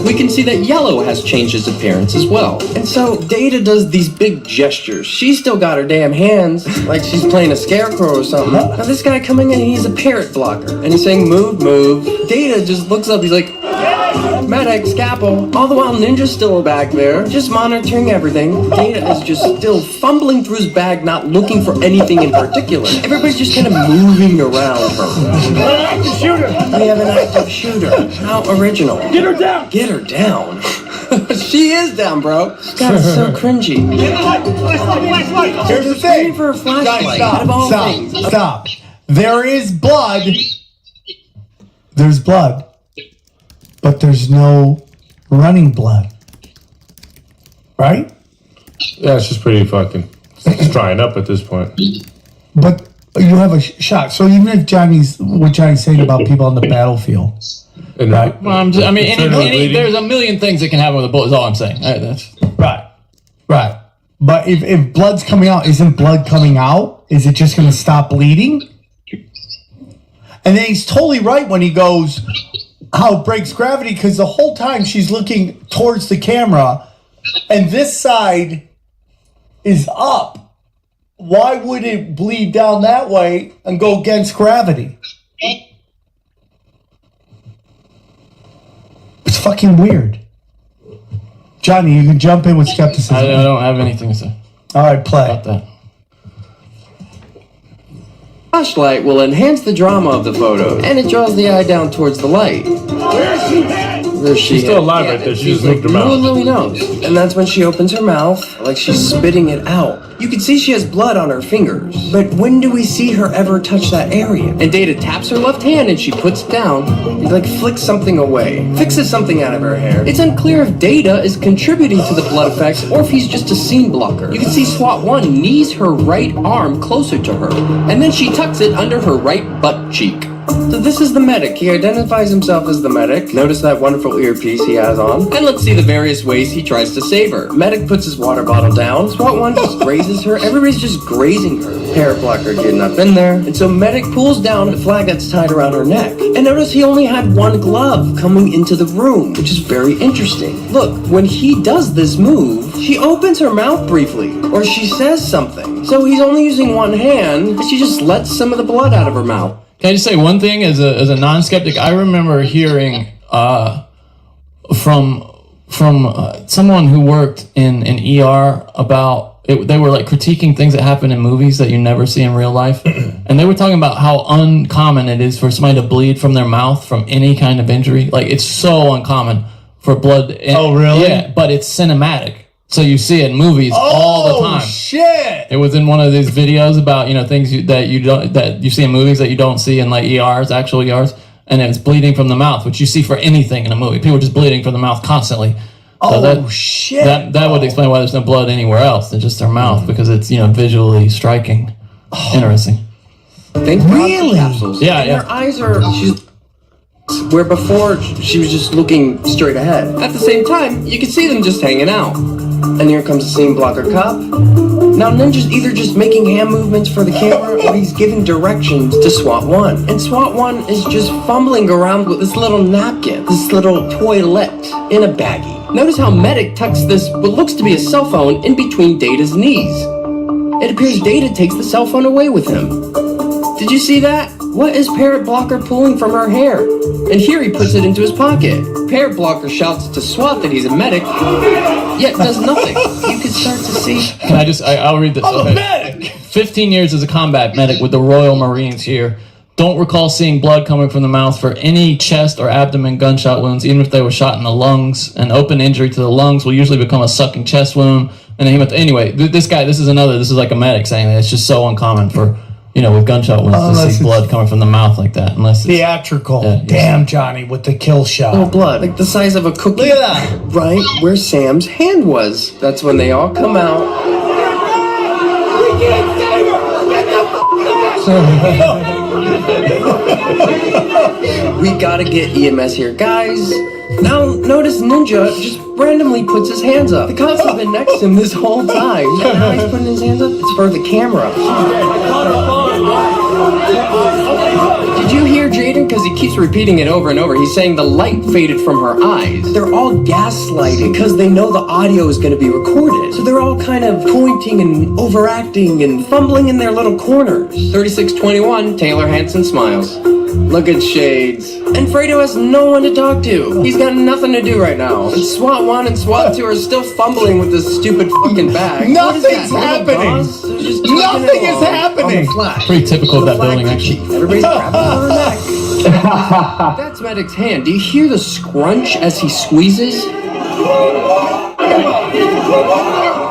We can see that Yellow has changed his appearance as well. And so Data does these big gestures. She's still got her damn hands like she's playing a scarecrow or something. Now this guy coming in, he's a parrot blocker. And he's saying, move, move. Data just looks up, he's like, medic, scalpel. All the while Ninja's still back there, just monitoring everything. Data is just still fumbling through his bag, not looking for anything in particular. Everybody's just kind of moving around her. We have an active shooter. How original. Get her down! Get her down. She is down, bro. God, it's so cringy. Here's the Just thing. waiting for a flashlight. Out of all Guys, things. stop. There is blood. There's blood. But there's no running blood. Right? Yeah, it's just pretty fucking. It's drying up at this point. But you have a shot. So even if what Johnny's saying about people on the battlefield. And Right. Well, there's a million things that can happen with a bullet. Is all I'm saying. That's Right. But if blood's coming out, isn't blood coming out? Is it just going to stop bleeding? And then he's totally right when he goes, how it breaks gravity, because the whole time she's looking towards the camera and this side is up. Why would it bleed down that way and go against gravity? It's fucking weird. Johnny, you can jump in with skepticism. I don't have anything to say All right, play. about that. Flashlight will enhance the drama of the photo, and it draws the eye down towards the light. Where's she? She's still alive right there. She just moved her mouth. Who really knows? And that's when she opens her mouth, like she's spitting it out. You can see she has blood on her fingers. But when do we see her ever touch that area? And Data taps her left hand and she puts it down. He like flicks something away. Fixes something out of her hair. It's unclear if Data is contributing to the blood effects or if he's just a scene blocker. You can see SWAT 1 knees her right arm closer to her. And then she tucks it under her right butt cheek. So this is the medic. He identifies himself as the medic. Notice that wonderful earpiece he has on. And let's see the various ways he tries to save her. Medic puts his water bottle down. SWAT 1 just grazes her. Everybody's just grazing her. Parrot blocker getting up in there. And so medic pulls down the flag that's tied around her neck. And notice he only had one glove coming into the room, which is very interesting. Look, when he does this move, she opens her mouth briefly, or she says something. So he's only using one hand, and she just lets some of the blood out of her mouth. Can I just say one thing as a non-skeptic? I remember hearing from someone who worked in an ER about it. They were like critiquing things that happen in movies that you never see in real life, and they were talking about how uncommon it is for somebody to bleed from their mouth from any kind of injury. Like it's so uncommon for blood. Oh, really? Yeah, but it's cinematic. So you see it in movies all the time. Oh, shit! It was in one of these videos about things that you see in movies that you don't see in like ERs, actual ERs, and it's bleeding from the mouth, which you see for anything in a movie. People are just bleeding from the mouth constantly. So shit! That would explain why there's no blood anywhere else than just their mouth, because it's visually striking. Interesting. Thank God for Really? capsules. Yeah, And yeah. her eyes are. Where before she was just looking straight ahead. At the same time, you can see them just hanging out. And here comes the scene blocker cop. Now Ninja's either just making hand movements for the camera or he's giving directions to SWAT 1. And SWAT 1 is just fumbling around with this little napkin, this little toilet in a baggie. Notice how Medic tucks this, what looks to be a cell phone, in between Data's knees. It appears Data takes the cell phone away with him. Did you see that? What is Parrot Blocker pulling from her hair? And here he puts it into his pocket. Parrot Blocker shouts to SWAT that he's a medic, yet does nothing. You can start to see. Can I just, I'll read this. I'm a medic! 15 years as a combat medic with the Royal Marines here. Don't recall seeing blood coming from the mouth for any chest or abdomen gunshot wounds, even if they were shot in the lungs. An open injury to the lungs will usually become a sucking chest wound. And then anyway, this is like a medic saying that it's just so uncommon for, with gunshot wounds to see blood coming from the mouth like that. Unless it's theatrical. Yeah, Damn, Johnny, with the kill shot. Oh, blood, like the size of a cookie. Look at that. Right where Sam's hand was. That's when they all come out. We can't save her! Get the fuck back! We gotta get EMS here, guys. Now, notice Ninja just randomly puts his hands up. The cops have been next to him this whole time. And now he's putting his hands up. It's for the camera. Did you hear Jaden? Because he keeps repeating it over and over. He's saying the light faded from her eyes. They're all gaslighting because they know the audio is going to be recorded. So they're all kind of pointing and overacting and fumbling in their little corners. 3621, Taylor Hanson smiles. Look at Shades. And Fredo has no one to talk to. He's got nothing to do right now. And SWAT 1 and SWAT 2 are still fumbling with this stupid fucking bag. Nothing's happening. Nothing is happening. pretty typical of that building, actually. Everybody's grabbing for her neck. That's Medic's hand. Do you hear the scrunch as he squeezes?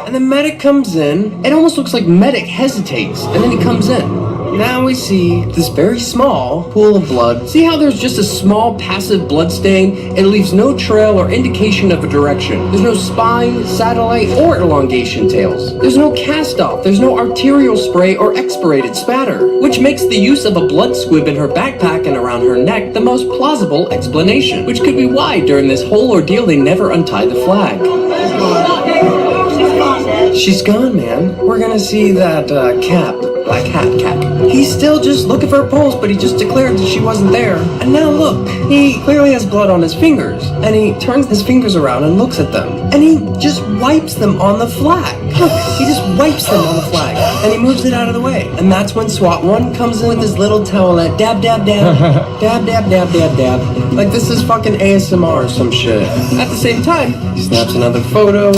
And then Medic comes in. It almost looks like Medic hesitates, and then he comes in. Now we see this very small pool of blood. See how there's just a small passive blood stain? It leaves no trail or indication of a direction. There's no spine, satellite, or elongation tails. There's no cast off. There's no arterial spray or expirated spatter, which makes the use of a blood squib in her backpack and around her neck the most plausible explanation, which could be why during this whole ordeal they never untied the flag. She's gone, man. We're gonna see that Black Hat Cap. He's still just looking for a pulse, but he just declared that she wasn't there. And now look, he clearly has blood on his fingers. And he turns his fingers around and looks at them. And he just wipes them on the flag. Look, he just wipes them on the flag. And he moves it out of the way. And that's when SWAT 1 comes in with his little towelette. Dab, dab, dab. Dab, dab, dab, dab, dab. Like this is fucking ASMR or some shit. At the same time, he snaps another photo.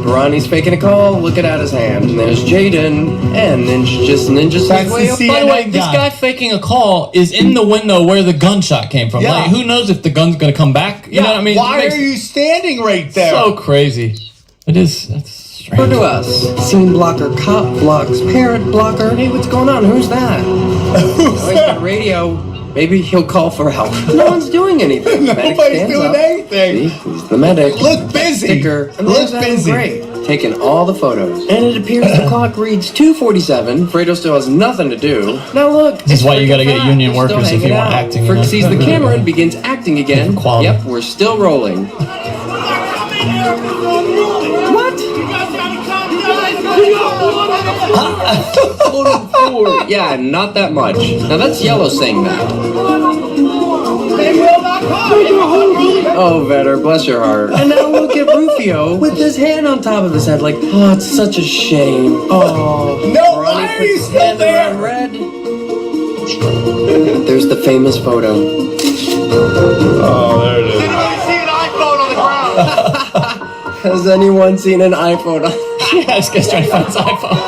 Ronnie's faking a call, looking at his hand. And there's Jaden. And Ninja's That's way the up. By the way, this guy faking a call is in the window where the gunshot came from. Yeah. Like, who knows if the gun's gonna come back? You know what I mean? Why It makes are you standing right there? so crazy? It is. That's strange. Over to us. Scene blocker, cop blocks, parent blocker. Hey, what's going on? Who's that? He's got radio. Maybe he'll call for help. No one's doing anything. Medic Nobody's stands doing up. anything. See, he's the medic. Look busy. Sticker. And Look there's Adam busy. Gray, taking all the photos. And it appears the clock reads 2:47. Fredo still has nothing to do. Now look. This is why you gotta get Frick union We're still workers if you hanging want out. acting, you Frick know? sees the camera and begins acting again. Quality. Yep, we're still rolling. What? Yeah, not that much. Now that's Yellow saying that. Oh, Vetter, bless your heart. And now look at Rufio with his hand on top of his head, like, oh, it's such a shame. Oh, No, why are you still there? Red. There's the famous photo. Oh, there it is. Has anyone seen an iPhone? Yeah, this guy's trying to find his iPhone.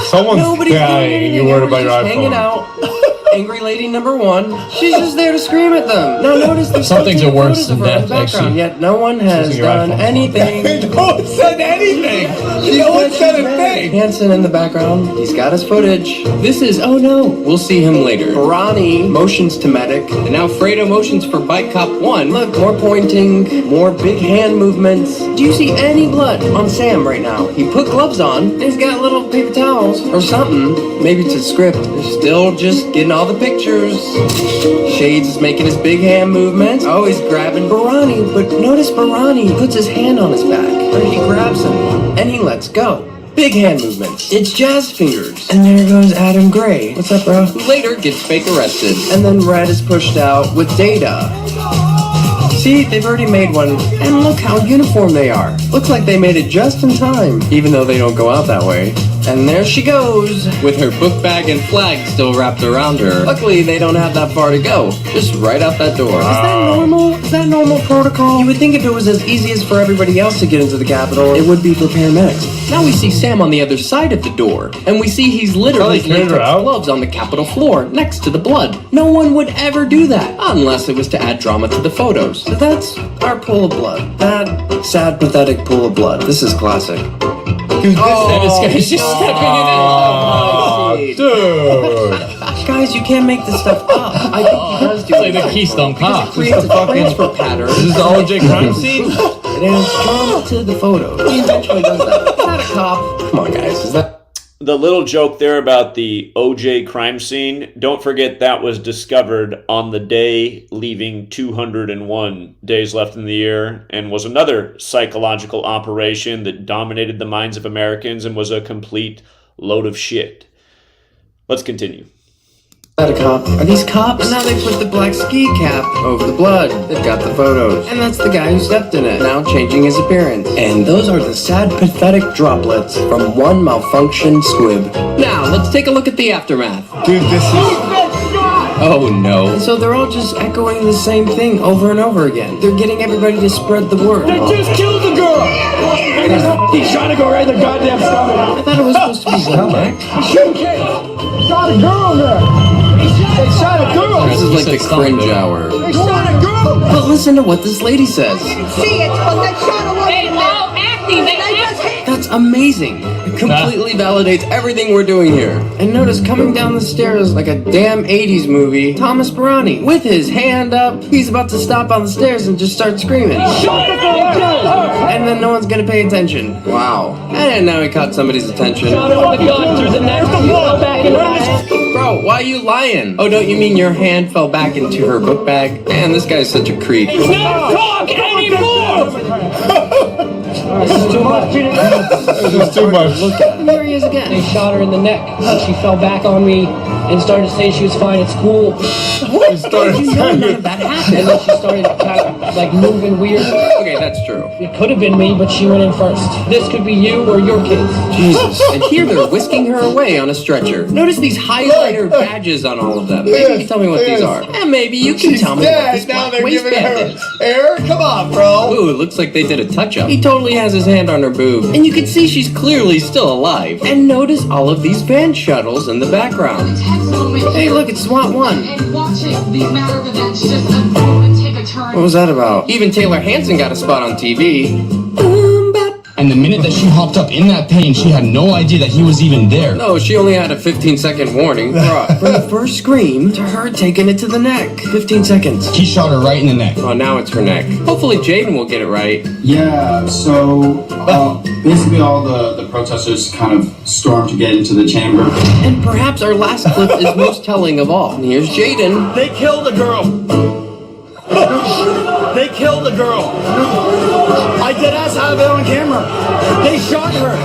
Someone's Nobody's doing dying. anything. You're worried about Everybody's your just hanging iPhone. out. Angry lady number 1. She's just there to scream at them. Now notice there's Some things are worse photos of than her in death, the background, actually. yet no one has Using your done iPhone. anything. No one said anything. No one said a thing. Hanson in the background. He's got his footage. This is, oh no, we'll see him later. Ronnie motions to medic, and now Fredo motions for Bike Cop 1. Look, more pointing, more big hand movements. Do you see any blood on Sam right now? He put gloves on, and he's got little paper towels or something. Maybe it's a script. They're still just getting all the pictures. Shades is making his big hand movements. Oh, he's grabbing Barani, but notice Barani puts his hand on his back. Or he grabs him, and he lets go. Big hand movements. It's Jazz Fingers. And there goes Adam Gray. What's up, bro? Who later gets fake arrested. And then Red is pushed out with Data. See, they've already made one. And look how uniform they are. Looks like they made it just in time, even though they don't go out that way. And there she goes, with her book bag and flag still wrapped around her. Luckily, they don't have that far to go, just right out that door. Is that normal? Is that normal protocol? You would think if it was as easy as for everybody else to get into the Capitol, it would be for paramedics. Now we see Sam on the other side of the door, and we see he's literally latex gloves on the Capitol floor, next to the blood. No one would ever do that, unless it was to add drama to the photos. So that's our pool of blood. That sad, pathetic pool of blood. This is classic. Dude, This guy's just stepping in it. Dude. Guys, you can't make this stuff up. I think he does do It's like the Keystone Cops. It creates a transfer pattern. This is the OJ crime scene? It adds drama to the photos. He eventually does that. It's not a cop. Come on, guys. Is that... The little joke there about the OJ crime scene, don't forget that was discovered on the day leaving 201 days left in the year and was another psychological operation that dominated the minds of Americans and was a complete load of shit. Let's continue. Not a cop. Are these cops? And now they put the black ski cap over the blood. They've got the photos. And that's the guy who stepped in it, now changing his appearance. And those are the sad, pathetic droplets from one malfunctioned squib. Now, let's take a look at the aftermath. dude, this is... Oh no. So they're all just echoing the same thing over and over again. They're getting everybody to spread the word. They just killed the girl! He's trying to go right in the goddamn stomach. I thought it was supposed to be one neck. He's shooting kids! He shot a girl there! They shot a girl! This is like the cringe hour. They shot a girl! But listen to what this lady says. See it, but they shot a woman. They all acting. They acting. That's amazing. It completely validates everything we're doing here. And notice coming down the stairs like a damn 80s movie, Thomas Barani, with his hand up, he's about to stop on the stairs and just start screaming. And then no one's gonna pay attention. Wow. And now he caught somebody's attention. Shot him with the gun through the neck. He fell back in the head. Bro, why are you lying? Oh, don't you mean your hand fell back into her book bag? Man, this guy's such a creep. He's not talk anymore! This is too much. This is too much. Look at him. There he is again. They shot her in the neck. And she fell back on me and started to say she was fine at school. What? Did you know none of that happened? And then she started kind of like moving weird. Okay, that's true. It could have been me, but she went in first. This could be you or your kids. Jesus. And here they're whisking her away on a stretcher. Notice these highlighter badges on all of them. Maybe you can tell me what these are. And maybe you can tell me what this Now black they're giving waistband her is. air. Come on, bro. Ooh, it looks like they did a touch-up. He totally has his hand on her boob. And you can see she's clearly still alive. And notice all of these van shuttles in the background. Hey, look, it's SWAT 1. What was that about? Even Taylor Hanson got a spot on TV. And the minute that she hopped up in that plane, she had no idea that he was even there. No, she only had a 15-second warning. From the first scream to her taking it to the neck. 15 seconds. He shot her right in the neck. Oh, now it's her neck. Hopefully Jaden will get it right. Yeah, so basically all the protesters kind of stormed to get into the chamber. And perhaps our last clip is most telling of all. And here's Jaden. They killed the girl. They killed the girl. I did ass have it on camera. They shot her.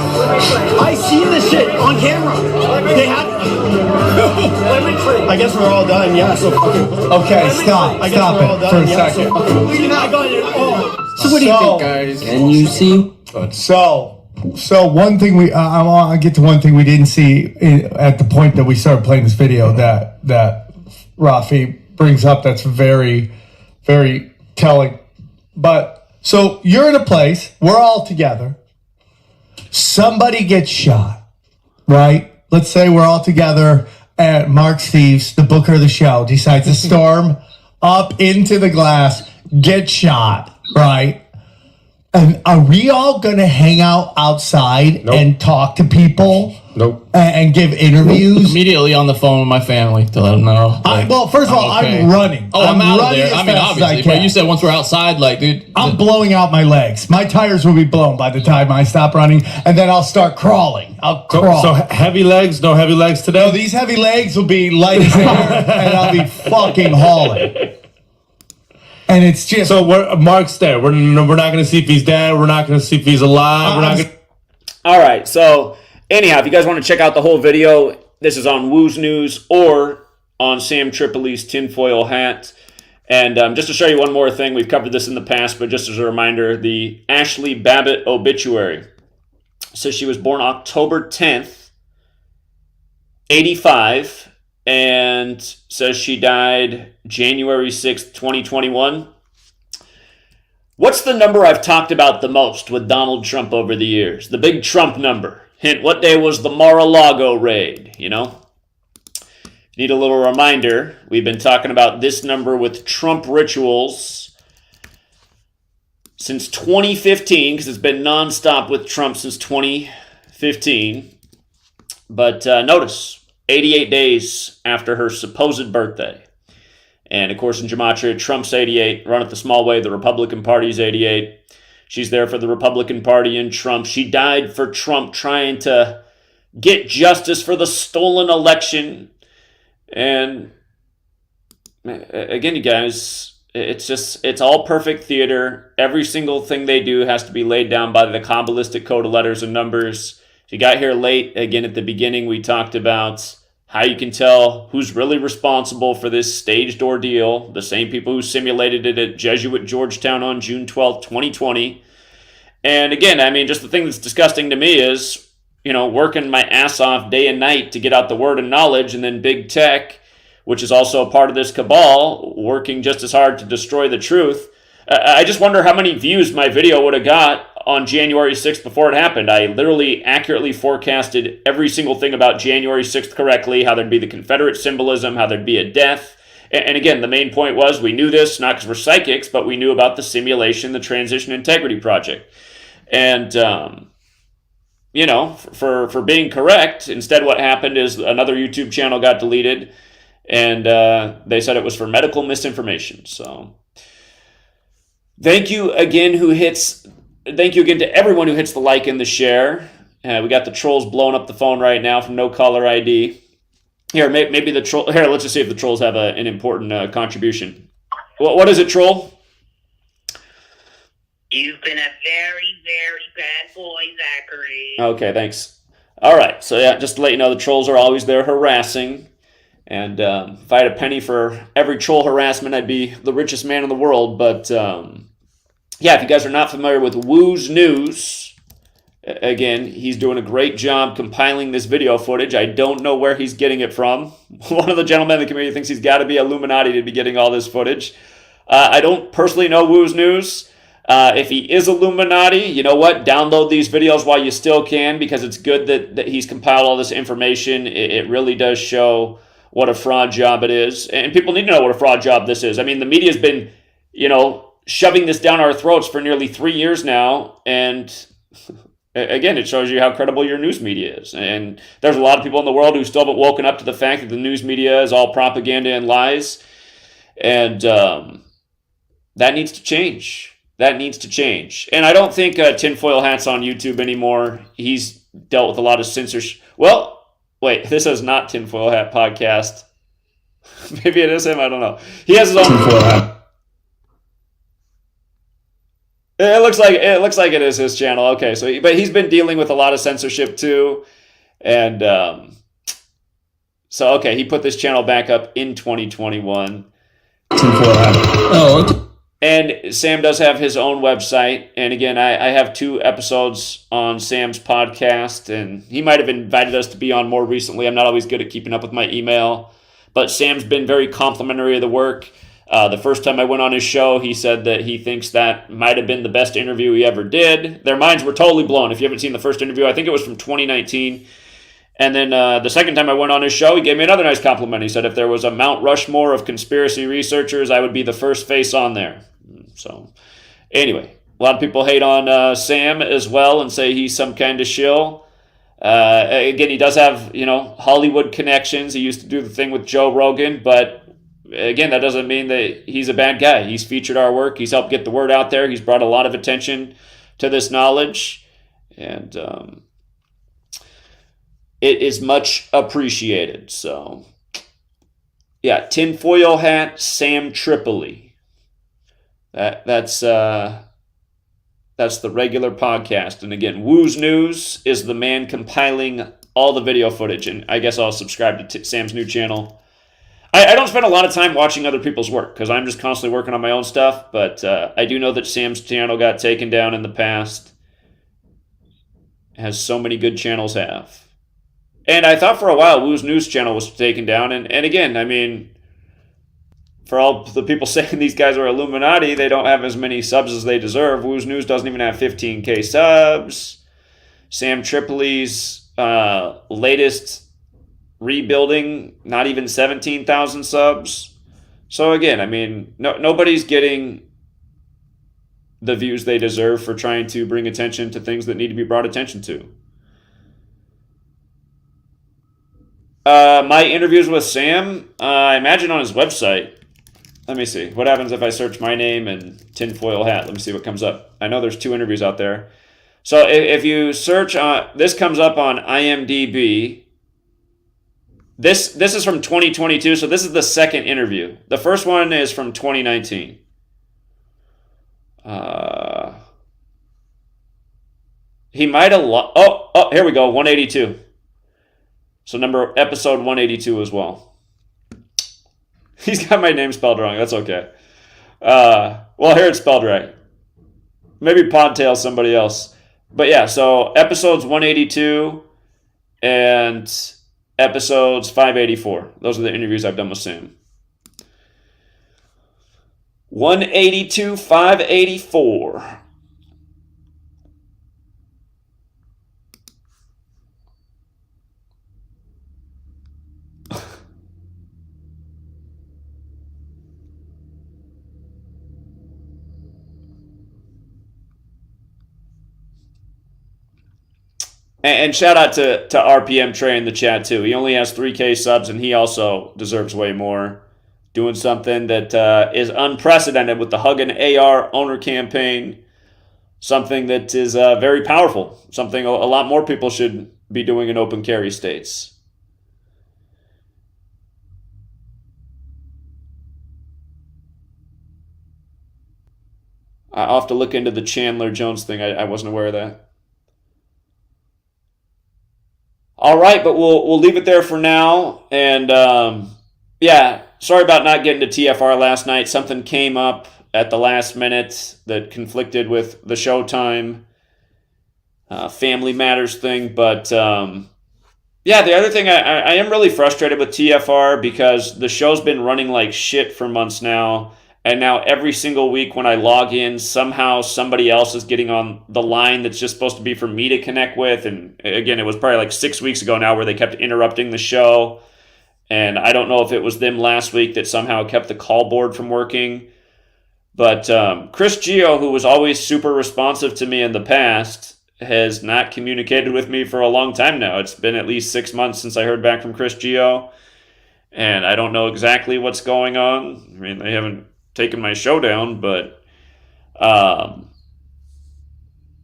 I seen this shit on camera. They had. I guess we're all done. Yeah. So Okay, stop it for a second. I got it all. So what do you think, guys? Can you see? So one thing I want to get to one thing we didn't see at the point that we started playing this video that Rafi brings up that's very, very telling. But so you're in a place, we're all together. Somebody gets shot, right? Let's say we're all together and Mark Steves, the booker of the show, decides to storm up into the glass, get shot, right? And are we all going to hang out outside and talk to people? Nope. And give interviews? Immediately on the phone with my family to let them know. Well, first of all, okay. I'm running. Oh, I'm out of running there. as I mean, fast as obviously. But you said once we're outside, like, dude. I'm blowing out my legs. My tires will be blown by the time I stop running, and then I'll start crawling. I'll crawl. So heavy legs, no heavy legs today? No, these heavy legs will be light as air, and I'll be fucking hauling. And it's just... So Mark's there. We're not going to see if he's dead. We're not going to see if he's alive. We're not going. All right, so anyhow, if you guys want to check out the whole video, this is on Woo's News or on Sam Tripoli's tinfoil hat. And just to show you one more thing, we've covered this in the past, but just as a reminder, the Ashley Babbitt obituary. So she was born October 10th, 85, and says she died January 6th, 2021. What's the number I've talked about the most with Donald Trump over the years? The big Trump number. Hint, what day was the Mar-a-Lago raid, you know? Need a little reminder. We've been talking about this number with Trump rituals since 2015, because it's been nonstop with Trump since 2015. But notice, 88 days after her supposed birthday. And of course, in Gematria, Trump's 88, run it the small way, the Republican Party's 88. She's there for the Republican Party and Trump. She died for Trump trying to get justice for the stolen election. And again, you guys, it's all perfect theater. Every single thing they do has to be laid down by the Kabbalistic code of letters and numbers. If you got here late, again, at the beginning, we talked about how you can tell who's really responsible for this staged ordeal. The same people who simulated it at Jesuit Georgetown on June 12th, 2020. And again, I mean, just the thing that's disgusting to me is, you know, working my ass off day and night to get out the word and knowledge, and then big tech, which is also a part of this cabal, working just as hard to destroy the truth. I just wonder how many views my video would have got on January 6th before it happened. I literally accurately forecasted every single thing about January 6th correctly, how there'd be the Confederate symbolism, how there'd be a death. And again, the main point was we knew this, not because we're psychics, but we knew about the simulation, the Transition Integrity Project. And, you know, for being correct, instead what happened is another YouTube channel got deleted, and they said it was for medical misinformation. So thank you again to everyone who hits the like and the share. We got the trolls blowing up the phone right now from No Caller ID. Here, maybe the troll. Here, let's just see if the trolls have an important contribution. What is it, troll? You've been a very, very bad boy, Zachary. Okay, thanks. All right, so yeah, just to let you know, the trolls are always there harassing. And if I had a penny for every troll harassment, I'd be the richest man in the world. But yeah, if you guys are not familiar with Woo's News, again, he's doing a great job compiling this video footage. I don't know where he's getting it from. One of the gentlemen in the community thinks he's got to be Illuminati to be getting all this footage. I don't personally know Woo's News. If he is Illuminati, you know what? Download these videos while you still can, because it's good that he's compiled all this information. It really does show what a fraud job it is. And people need to know what a fraud job this is. I mean, the media's been, you know, shoving this down our throats for nearly 3 years now. And again, it shows you how credible your news media is. And there's a lot of people in the world who still haven't woken up to the fact that the news media is all propaganda and lies. And that needs to change. That needs to change. And I don't think Tinfoil Hat's on YouTube anymore. He's dealt with a lot of censorship. Well, wait, this is not Tinfoil Hat Podcast. Maybe it is him, I don't know. He has his own Tinfoil Hat. It looks like it is his channel. Okay, but he's been dealing with a lot of censorship too. And so okay, he put this channel back up in 2021. Tinfoil Hat. Oh, okay. And Sam does have his own website. And again, I have 2 episodes on Sam's podcast, and he might have invited us to be on more recently. I'm not always good at keeping up with my email, but Sam's been very complimentary of the work. The first time I went on his show, he said that he thinks that might have been the best interview he ever did. Their minds were totally blown. If you haven't seen the first interview, I think it was from 2019. And then the second time I went on his show, he gave me another nice compliment. He said if there was a Mount Rushmore of conspiracy researchers, I would be the first face on there. So anyway, a lot of people hate on Sam as well and say he's some kind of shill. Again, he does have, you know, Hollywood connections. He used to do the thing with Joe Rogan, but again, that doesn't mean that he's a bad guy. He's featured our work. He's helped get the word out there. He's brought a lot of attention to this knowledge, and it is much appreciated. So yeah, Tinfoil Hat Sam Tripoli. That's the regular podcast. And again, Woo's News is the man compiling all the video footage. And I guess I'll subscribe to Sam's new channel. I don't spend a lot of time watching other people's work because I'm just constantly working on my own stuff. But I do know that Sam's channel got taken down in the past, as so many good channels have. And I thought for a while Wu's news channel was taken down. And again, I mean, for all the people saying these guys are Illuminati, they don't have as many subs as they deserve. Wu's news doesn't even have 15K subs. Sam Tripoli's latest rebuilding, not even 17,000 subs. So again, I mean, nobody's getting the views they deserve for trying to bring attention to things that need to be brought attention to. My interviews with Sam, I imagine on his website. Let me see. What happens if I search my name and tinfoil hat? Let me see what comes up. I know there's 2 interviews out there. So if you search, this comes up on IMDb. This is from 2022, so this is the second interview. The first one is from 2019. He might have oh, here we go, 182. So episode 182 as well. He's got my name spelled wrong. That's okay. Well, here it's spelled right. Maybe Podtail somebody else. But yeah, so episodes 182 and episodes 584. Those are the interviews I've done with Sam. 182, 584. And shout out to RPM Trey in the chat too. He only has 3K subs and he also deserves way more. Doing something that is unprecedented with the Hug an AR owner campaign. Something that is very powerful. Something a lot more people should be doing in open carry states. I'll have to look into the Chandler Jones thing. I wasn't aware of that. All right, but we'll leave it there for now. And yeah, sorry about not getting to TFR last night. Something came up at the last minute that conflicted with the Showtime Family Matters thing. But yeah, the other thing, I am really frustrated with TFR because the show's been running like shit for months now. And now every single week when I log in, somehow somebody else is getting on the line that's just supposed to be for me to connect with. And again, it was probably like 6 weeks ago now where they kept interrupting the show. And I don't know if it was them last week that somehow kept the call board from working. But Chris Gio, who was always super responsive to me in the past, has not communicated with me for a long time now. It's been at least 6 months since I heard back from Chris Gio. And I don't know exactly what's going on. I mean, they haven't taken my show down, but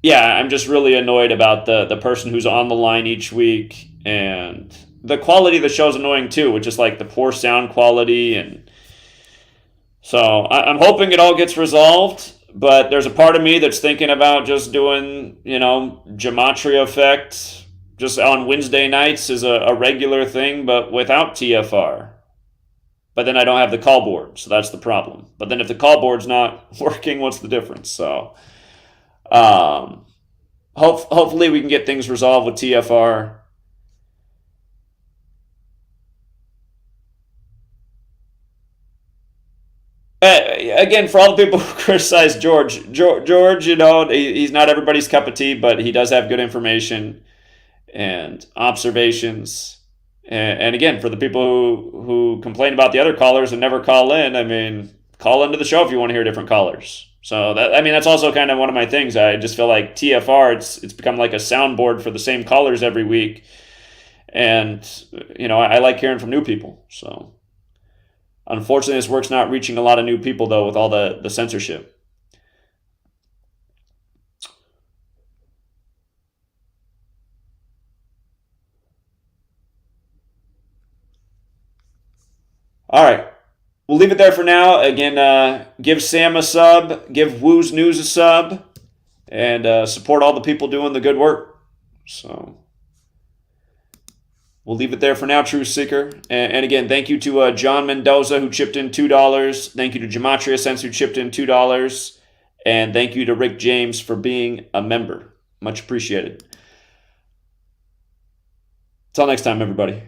yeah, I'm just really annoyed about the person who's on the line each week, and the quality of the show's annoying too, which is like the poor sound quality. And so I'm hoping it all gets resolved, but there's a part of me that's thinking about just doing, Gematria Effect just on Wednesday nights as a regular thing, but without TFR. But then I don't have the call board, so that's the problem. But then if the call board's not working, what's the difference? So hopefully we can get things resolved with TFR. Again, for all the people who criticize George, he's not everybody's cup of tea, but he does have good information and observations. And again, for the people who complain about the other callers and never call in, I mean, call into the show if you want to hear different callers. So that's also kind of one of my things. I just feel like TFR, it's become like a soundboard for the same callers every week. And, I like hearing from new people. So unfortunately, this work's not reaching a lot of new people, though, with all the censorship. All right. We'll leave it there for now. Again, give Sam a sub, give Wu's News a sub, and support all the people doing the good work. So we'll leave it there for now, Truth Seeker. And again, thank you to John Mendoza, who chipped in $2. Thank you to Gematria Sense, who chipped in $2. And thank you to Rick James for being a member. Much appreciated. Until next time, everybody.